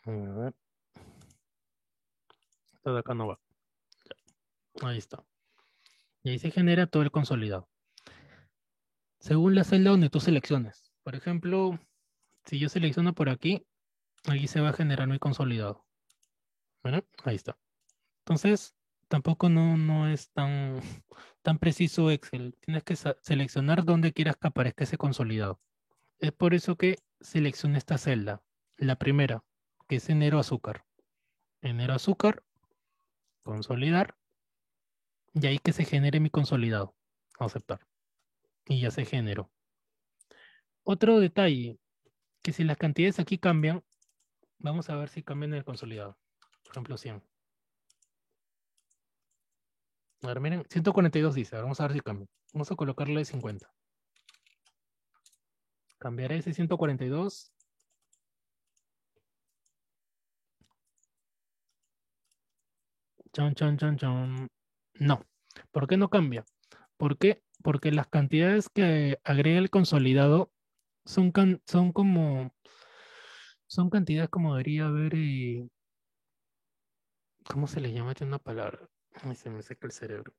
A ver. Esta de acá no va. Ya, ahí está. Y ahí se genera todo el consolidado. Según la celda donde tú selecciones. Por ejemplo, si yo selecciono por aquí, aquí se va a generar mi consolidado. Bueno, ahí está. Entonces, tampoco no es tan preciso Excel. Tienes que seleccionar dónde quieras que aparezca ese consolidado. Es por eso que selecciono esta celda, la primera, que es enero azúcar. Enero azúcar, consolidar, y ahí que se genere mi consolidado. Aceptar. Y ya se generó. Otro detalle, que si las cantidades aquí cambian, vamos a ver si cambian el consolidado. Por ejemplo, 100. A ver, miren, 142 dice. Vamos a ver si cambia. Vamos a colocarle 50. Cambiaré ese 142. Chan, chan, chan, chan. No. ¿Por qué no cambia? ¿Por qué? Porque las cantidades que agrega el consolidado son cantidades como debería haber, ¿cómo se le llama? Tiene una palabra. Ay, se me seca el cerebro.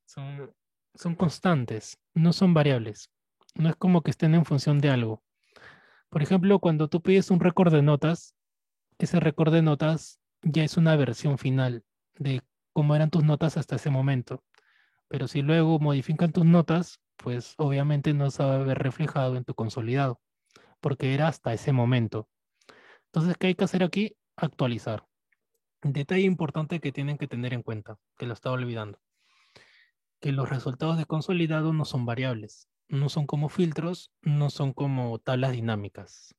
Son, son constantes, no son variables. No es como que estén en función de algo. Por ejemplo, cuando tú pides un récord de notas, ese récord de notas ya es una versión final de cómo eran tus notas hasta ese momento. Pero si luego modifican tus notas, pues obviamente no se va a ver reflejado en tu consolidado, porque era hasta ese momento. Entonces, ¿qué hay que hacer aquí? Actualizar. Detalle importante que tienen que tener en cuenta, que lo estaba olvidando, que los resultados de consolidado no son variables, no son como filtros, no son como tablas dinámicas.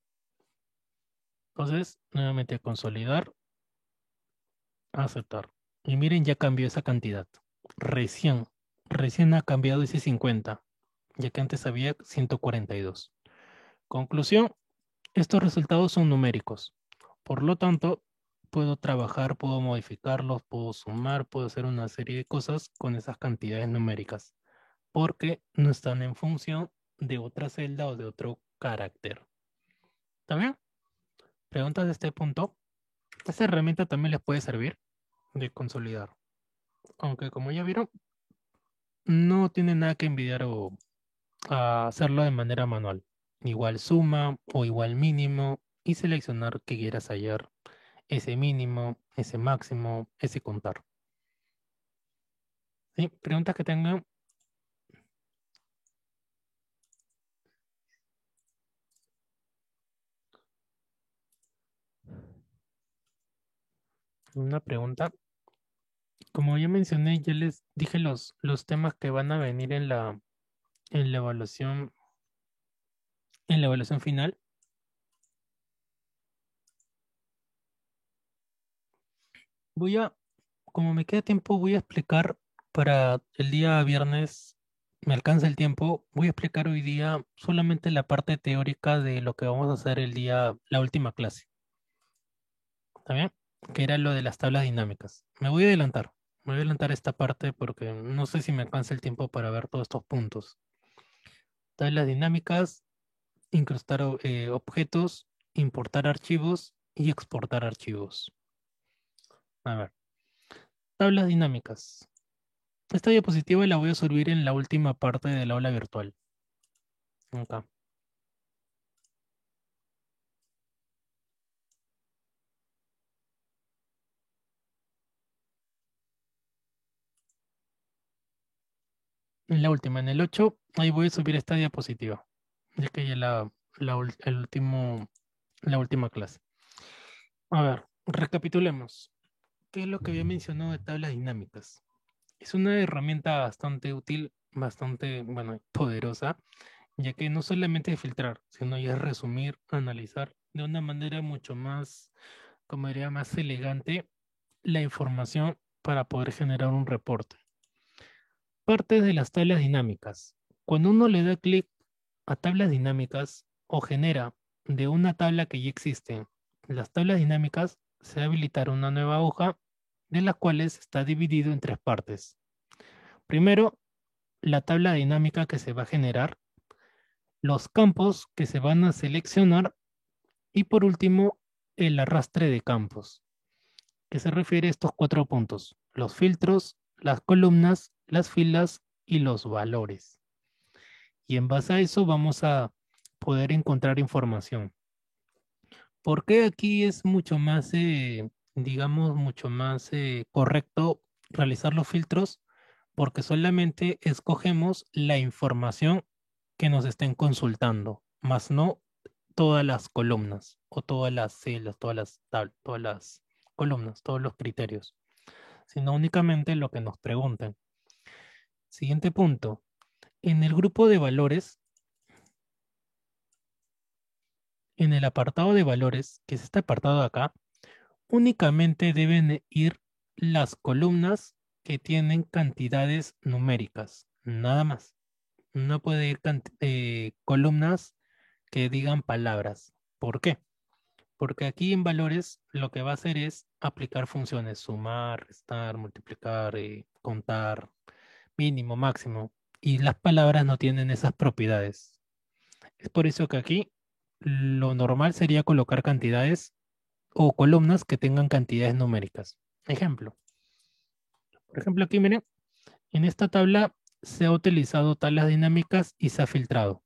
Entonces, nuevamente consolidar, aceptar. Y miren, ya cambió esa cantidad. Recién, recién ha cambiado ese 50, ya que antes había 142. Conclusión, estos resultados son numéricos. Por lo tanto, puedo trabajar, puedo modificarlos, puedo sumar, puedo hacer una serie de cosas con esas cantidades numéricas, porque no están en función de otra celda o de otro carácter. ¿Está bien? Preguntas de este punto. Esta herramienta también les puede servir de consolidar. Aunque como ya vieron, no tiene nada que envidiar o a hacerlo de manera manual. Igual suma o igual mínimo y seleccionar que quieras hallar ese mínimo, ese máximo, ese contar. ¿Sí? Preguntas que tengan. Una pregunta. Como ya mencioné, ya les dije los temas que van a venir en la evaluación final. Voy a, como me queda tiempo, voy a explicar para el día viernes, me alcanza el tiempo, voy a explicar hoy día solamente la parte teórica de lo que vamos a hacer la última clase. ¿Está bien? Que era lo de las tablas dinámicas. Me voy a adelantar esta parte porque no sé si me alcanza el tiempo para ver todos estos puntos. Tablas dinámicas, incrustar objetos, importar archivos y exportar archivos. A ver, tablas dinámicas. Esta diapositiva la voy a subir en la última parte del aula virtual. Acá. En la última, en el 8, ahí voy a subir esta diapositiva, ya que ya la última clase. A ver, recapitulemos. ¿Qué es lo que había mencionado de tablas dinámicas? Es una herramienta bastante útil, bastante, bueno, poderosa, ya que no solamente es filtrar, sino ya es resumir, analizar de una manera mucho más, como diría, más elegante la información para poder generar un reporte. Partes de las tablas dinámicas. Cuando uno le da clic a tablas dinámicas o genera de una tabla que ya existe las tablas dinámicas, se va a habilitar una nueva hoja de las cuales está dividido en tres partes. Primero, la tabla dinámica que se va a generar, los campos que se van a seleccionar y por último, el arrastre de campos, que se refiere a estos cuatro puntos: los filtros, las columnas, las filas y los valores. Y en base a eso vamos a poder encontrar información. ¿Por qué aquí es mucho más, digamos, mucho más correcto realizar los filtros? Porque solamente escogemos la información que nos estén consultando, más no todas las columnas o todas las celdas, todas las columnas, todos los criterios, sino únicamente lo que nos pregunten. Siguiente punto. En el grupo de valores, en el apartado de valores, que es este apartado de acá, únicamente deben ir las columnas que tienen cantidades numéricas, nada más. No puede ir columnas que digan palabras. ¿Por qué? Porque aquí en valores lo que va a hacer es aplicar funciones: sumar, restar, multiplicar, contar, mínimo, máximo. Y las palabras no tienen esas propiedades. Es por eso que aquí lo normal sería colocar cantidades o columnas que tengan cantidades numéricas. Ejemplo. Por ejemplo, aquí miren, en esta tabla se ha utilizado tablas dinámicas y se ha filtrado.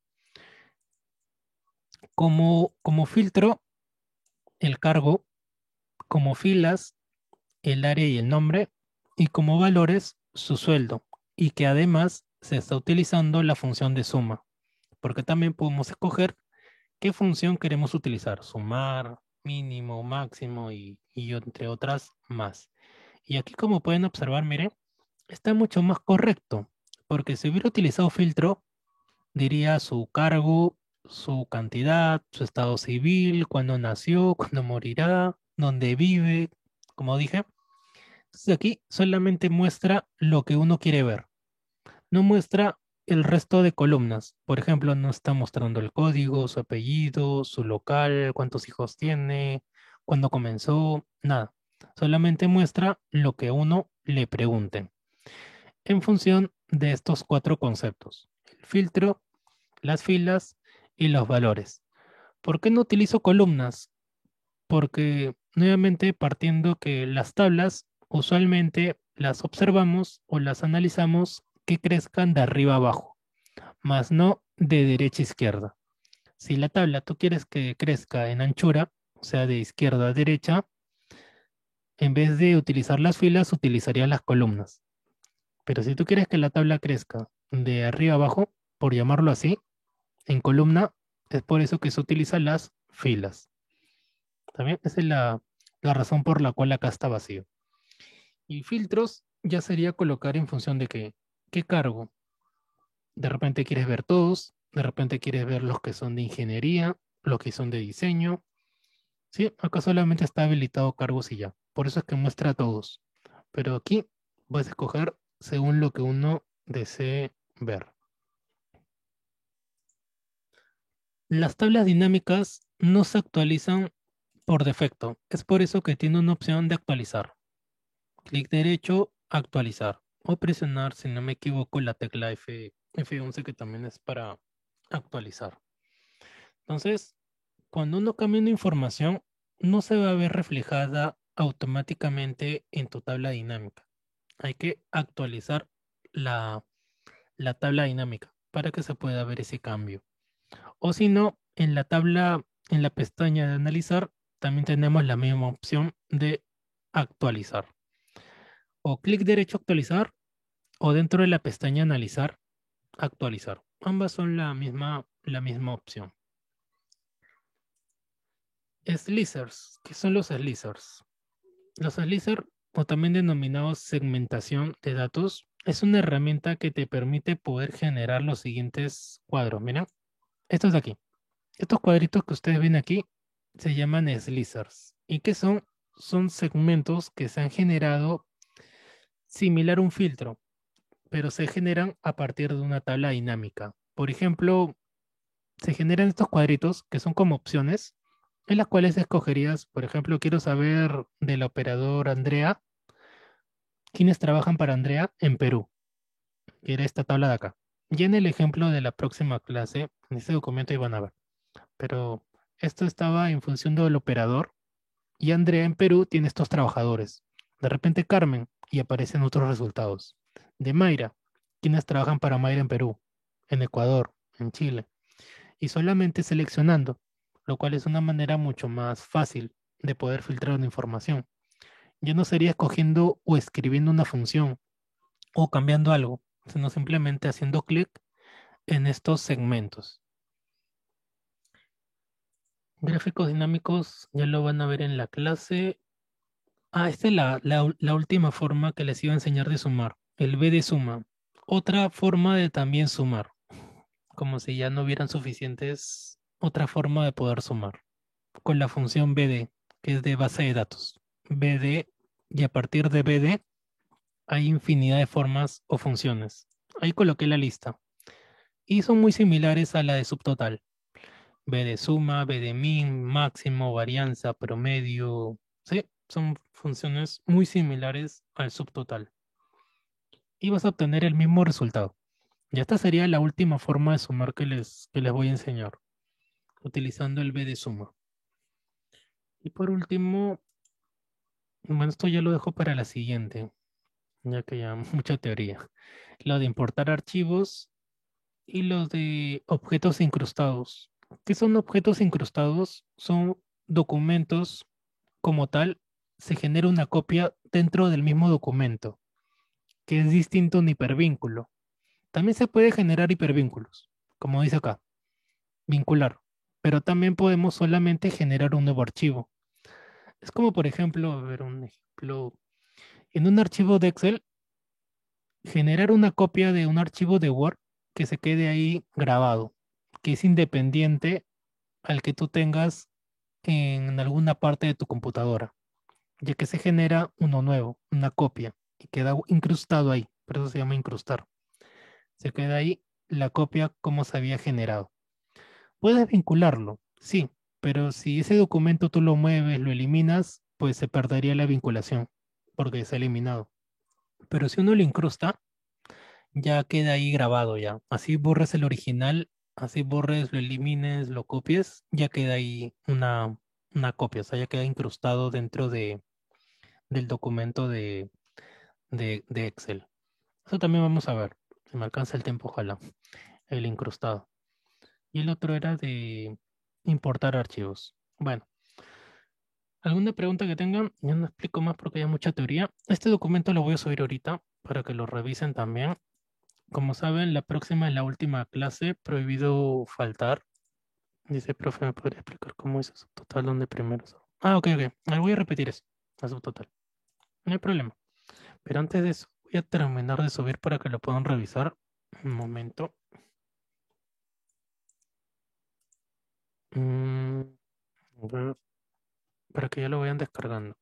Como filtro, el cargo; como filas, el área y el nombre; y como valores, su sueldo. Y que además se está utilizando la función de suma, porque también podemos escoger qué función queremos utilizar: sumar, mínimo, máximo y entre otras más. Y aquí, como pueden observar, miren, está mucho más correcto, porque si hubiera utilizado filtro, diría su cargo, su cantidad, su estado civil, cuándo nació, cuándo morirá, dónde vive, como dije. Entonces aquí solamente muestra lo que uno quiere ver, no muestra el resto de columnas. Por ejemplo, no está mostrando el código, su apellido, su local, cuántos hijos tiene, cuándo comenzó, nada. Solamente muestra lo que uno le pregunte en función de estos cuatro conceptos: el filtro, las filas y los valores. ¿Por qué no utilizo columnas? Porque nuevamente, partiendo que las tablas usualmente las observamos o las analizamos que crezcan de arriba a abajo, más no de derecha a izquierda. Si la tabla tú quieres que crezca en anchura, o sea, de izquierda a derecha, en vez de utilizar las filas, utilizaría las columnas. Pero si tú quieres que la tabla crezca de arriba a abajo, por llamarlo así, en columna, es por eso que se utilizan las filas. También esa es la razón por la cual acá está vacío. Y filtros ya sería colocar en función de qué cargo. De repente quieres ver todos, de repente quieres ver los que son de ingeniería, los que son de diseño. Sí, acá solamente está habilitado cargos y ya. Por eso es que muestra a todos. Pero aquí puedes escoger según lo que uno desee ver. Las tablas dinámicas no se actualizan por defecto. Es por eso que tiene una opción de actualizar. Clic derecho, actualizar. O presionar, si no me equivoco, la tecla F11, que también es para actualizar. Entonces, cuando uno cambia una información, no se va a ver reflejada automáticamente en tu tabla dinámica. Hay que actualizar la, la tabla dinámica para que se pueda ver ese cambio. O si no, en la tabla, en la pestaña de analizar, también tenemos la misma opción de actualizar. O clic derecho, actualizar, o dentro de la pestaña analizar, actualizar. Ambas son la misma opción. Slicers. ¿Qué son los slicers? Los slicers, o también denominados segmentación de datos, es una herramienta que te permite poder generar los siguientes cuadros. Mira, Estos de aquí. Estos cuadritos que ustedes ven aquí se llaman slizers. ¿Y qué son? Son segmentos que se han generado similar a un filtro, pero se generan a partir de una tabla dinámica. Por ejemplo, se generan estos cuadritos que son como opciones en las cuales escogerías, por ejemplo, quiero saber del operador Andrea, quiénes trabajan para Andrea en Perú, que era esta tabla de acá. Y en el ejemplo de la próxima clase, en este documento iban a ver, pero esto estaba en función del operador y Andrea en Perú tiene estos trabajadores. De repente Carmen y aparecen otros resultados. De Mayra, quienes trabajan para Mayra en Perú, en Ecuador, en Chile. Y solamente seleccionando, lo cual es una manera mucho más fácil de poder filtrar una información. Yo no sería escogiendo o escribiendo una función o cambiando algo, sino simplemente haciendo clic en estos segmentos. Gráficos dinámicos ya lo van a ver en la clase. Esta es la última forma que les iba a enseñar de sumar, el B de suma. Otra forma de también sumar, como si ya no hubieran suficientes, otra forma de poder sumar, con la función BD, que es de base de datos. BD, y a partir de BD hay infinidad de formas o funciones. Ahí coloqué la lista. Y son muy similares a la de subtotal. B de suma, B de min, máximo, varianza, promedio. Sí, son funciones muy similares al subtotal. Y vas a obtener el mismo resultado. Y esta sería la última forma de sumar que les voy a enseñar, utilizando el B de suma. Y por último, bueno, esto ya lo dejo para la siguiente, ya que ya mucha teoría. Lo de importar archivos y los de objetos incrustados. ¿Qué son objetos incrustados? Son documentos como tal, se genera una copia dentro del mismo documento, que es distinto a un hipervínculo. También se puede generar hipervínculos, como dice acá, vincular, pero también podemos solamente generar un nuevo archivo. Es como, por ejemplo, a ver, un ejemplo, en un archivo de Excel, generar una copia de un archivo de Word que se quede ahí grabado, que es independiente al que tú tengas en alguna parte de tu computadora, ya que se genera uno nuevo, una copia, y queda incrustado ahí, por eso se llama incrustar. Se queda ahí la copia como se había generado. Puedes vincularlo, sí, pero si ese documento tú lo mueves, lo eliminas, pues se perdería la vinculación, porque se ha eliminado. Pero si uno lo incrusta, ya queda ahí grabado ya. Así borres el original, así borres, lo elimines, lo copies, ya queda ahí una copia, o sea, ya queda incrustado dentro del documento de Excel. Eso también vamos a ver. Se me alcanza el tiempo, ojalá. El incrustado. Y el otro era de importar archivos. Bueno, ¿alguna pregunta que tengan? Yo no explico más porque hay mucha teoría. Este documento lo voy a subir ahorita para que lo revisen también. Como saben, la próxima es la última clase. Prohibido faltar. Dice, profe, ¿me podría explicar cómo es el subtotal? ¿Dónde primero? Ok, ok. Ahora voy a repetir eso. La subtotal. No hay problema. Pero antes de eso, voy a terminar de subir para que lo puedan revisar. Un momento. Mm, a ver, para que ya lo vayan descargando.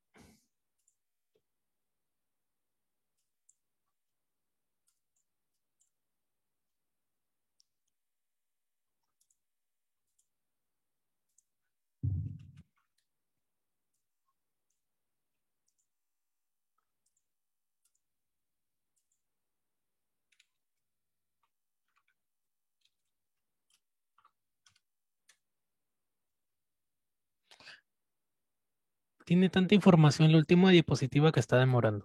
Tiene tanta información la última diapositiva que está demorando.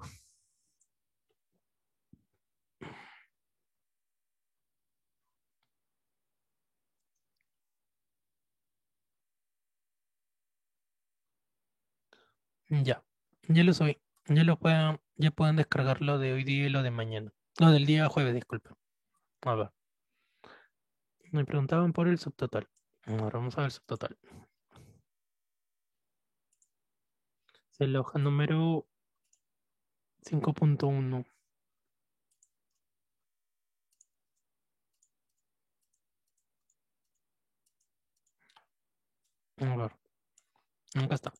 Ya, ya lo subí. Ya pueden descargar lo de hoy día y lo de mañana. Lo del día jueves, disculpe. A ver, me preguntaban por el subtotal. Ahora vamos a ver el subtotal. Es el hoja número 5.1. A ver, acá está.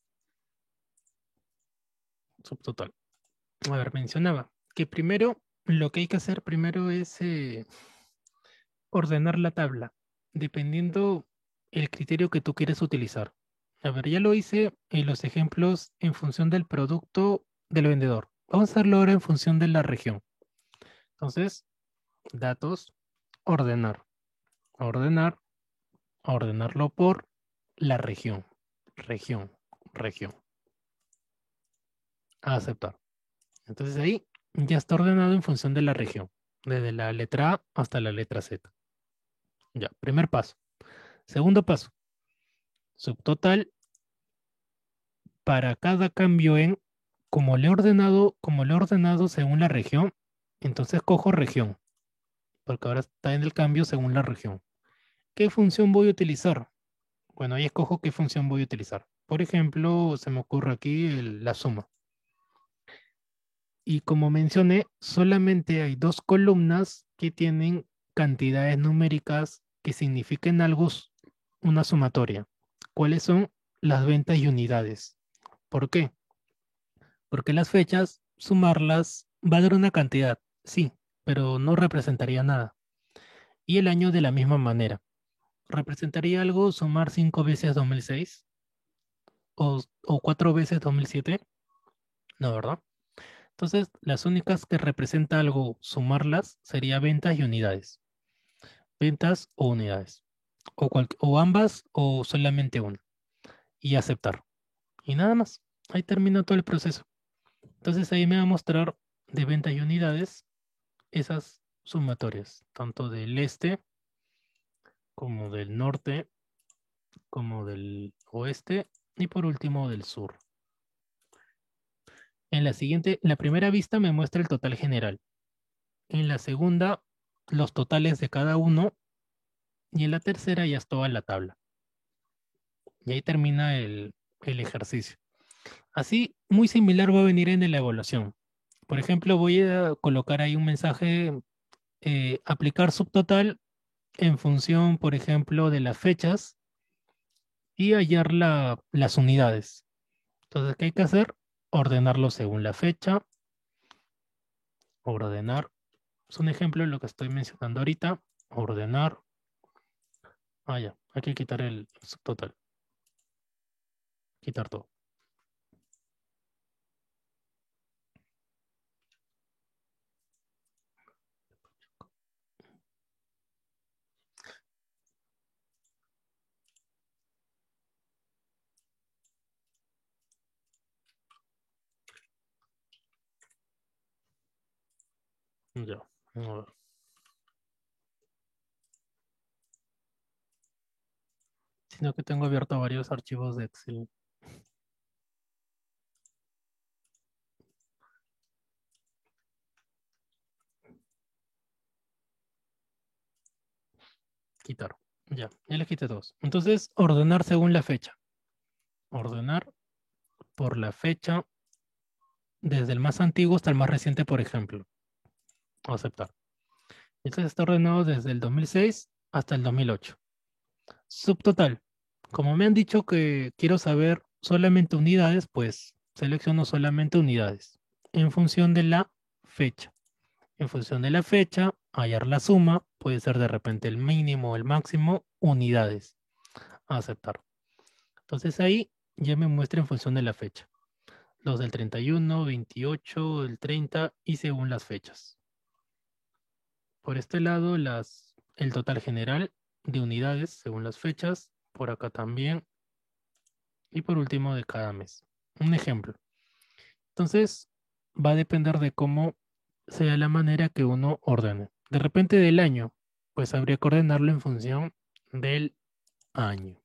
Subtotal. A ver, mencionaba que primero, lo que hay que hacer primero es ordenar la tabla, dependiendo el criterio que tú quieres utilizar. A ver, ya lo hice en los ejemplos en función del producto del vendedor. Vamos a hacerlo ahora en función de la región. Entonces, datos, ordenar, ordenar, ordenarlo por la región, región, región, a aceptar. Entonces ahí ya está ordenado en función de la región, desde la letra A hasta la letra Z. Ya, primer paso. Segundo paso, subtotal para cada cambio en, como le he ordenado según la región, entonces cojo región, porque ahora está en el cambio según la región. ¿Qué función voy a utilizar? Bueno, ahí escojo qué función voy a utilizar. Por ejemplo, se me ocurre aquí la suma. Y como mencioné, solamente hay dos columnas que tienen cantidades numéricas que signifiquen algo, una sumatoria. ¿Cuáles son? Las ventas y unidades. ¿Por qué? Porque las fechas, sumarlas va a dar una cantidad, sí, pero no representaría nada. Y el año de la misma manera. ¿Representaría algo sumar 5 veces 2006 o 4 veces 2007? No, ¿verdad? Entonces, las únicas que representa algo sumarlas sería ventas y unidades. Ventas o unidades. O ambas o solamente una. Y aceptar. Y nada más. Ahí termina todo el proceso. Entonces ahí me va a mostrar de ventas y unidades esas sumatorias, tanto del este como del norte, como del oeste y por último del sur. En la primera vista me muestra el total general. En la segunda, los totales de cada uno. Y en la tercera ya es toda la tabla. Y ahí termina el ejercicio. Así, muy similar va a venir en la evaluación. Por ejemplo, voy a colocar ahí un mensaje, aplicar subtotal en función, por ejemplo, de las fechas y hallar las unidades. Entonces, ¿qué hay que hacer? Ordenarlo según la fecha. Ordenar. Es un ejemplo de lo que estoy mencionando ahorita. Ordenar. Ah, ya. Hay que quitar el subtotal. Quitar todo. Ya. A ver. Sino que tengo abierto varios archivos de Excel. Quitar. Ya le quité todos. Entonces, ordenar según la fecha. Ordenar por la fecha desde el más antiguo hasta el más reciente, por ejemplo. Aceptar. Entonces está ordenado desde el 2006 hasta el 2008. Subtotal. Como me han dicho que quiero saber solamente unidades, pues selecciono solamente unidades en función de la fecha. En función de la fecha, hallar la suma, puede ser de repente el mínimo o el máximo, unidades. Aceptar. Entonces ahí ya me muestra en función de la fecha. Los del 31, 28, el 30 y según las fechas. Por este lado, el total general de unidades según las fechas. Por acá también. Y por último, de cada mes. Un ejemplo. Entonces, va a depender de cómo sea la manera que uno ordene. De repente del año, pues habría que ordenarlo en función del año.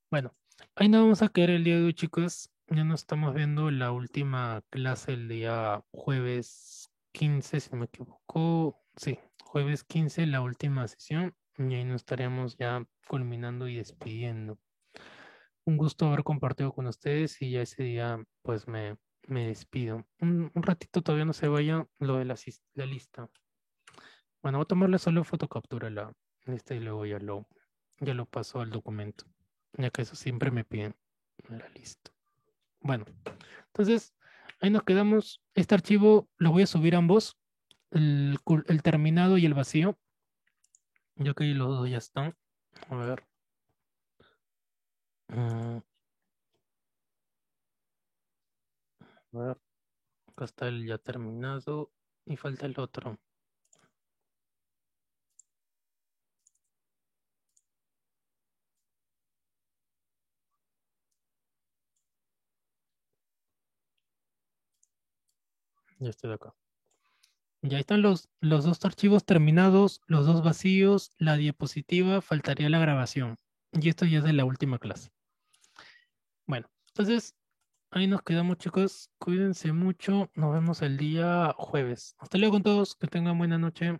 Bueno, ahí nos vamos a quedar el día de hoy, chicos. Ya nos estamos viendo la última clase el día jueves 15, si no me equivoco. Sí, jueves 15, la última sesión. Y ahí nos estaremos ya culminando y despidiendo. Un gusto haber compartido con ustedes y ya ese día pues me despido. Un ratito todavía no se vaya lo de la lista. Bueno, voy a tomarle solo fotocaptura a la lista y luego ya lo Ya lo paso al documento, ya que eso siempre me piden. Era listo. Bueno, entonces ahí nos quedamos. Este archivo lo voy a subir ambos, el terminado y el vacío, ya que los dos ya están. A ver. A ver, acá está el ya terminado y falta el otro. Ya estoy de acá. Ya están los dos archivos terminados, los dos vacíos, la diapositiva, faltaría la grabación. Y esto ya es de la última clase. Bueno, entonces ahí nos quedamos, chicos. Cuídense mucho. Nos vemos el día jueves. Hasta luego con todos. Que tengan buena noche.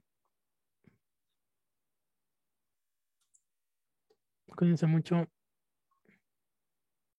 Cuídense mucho.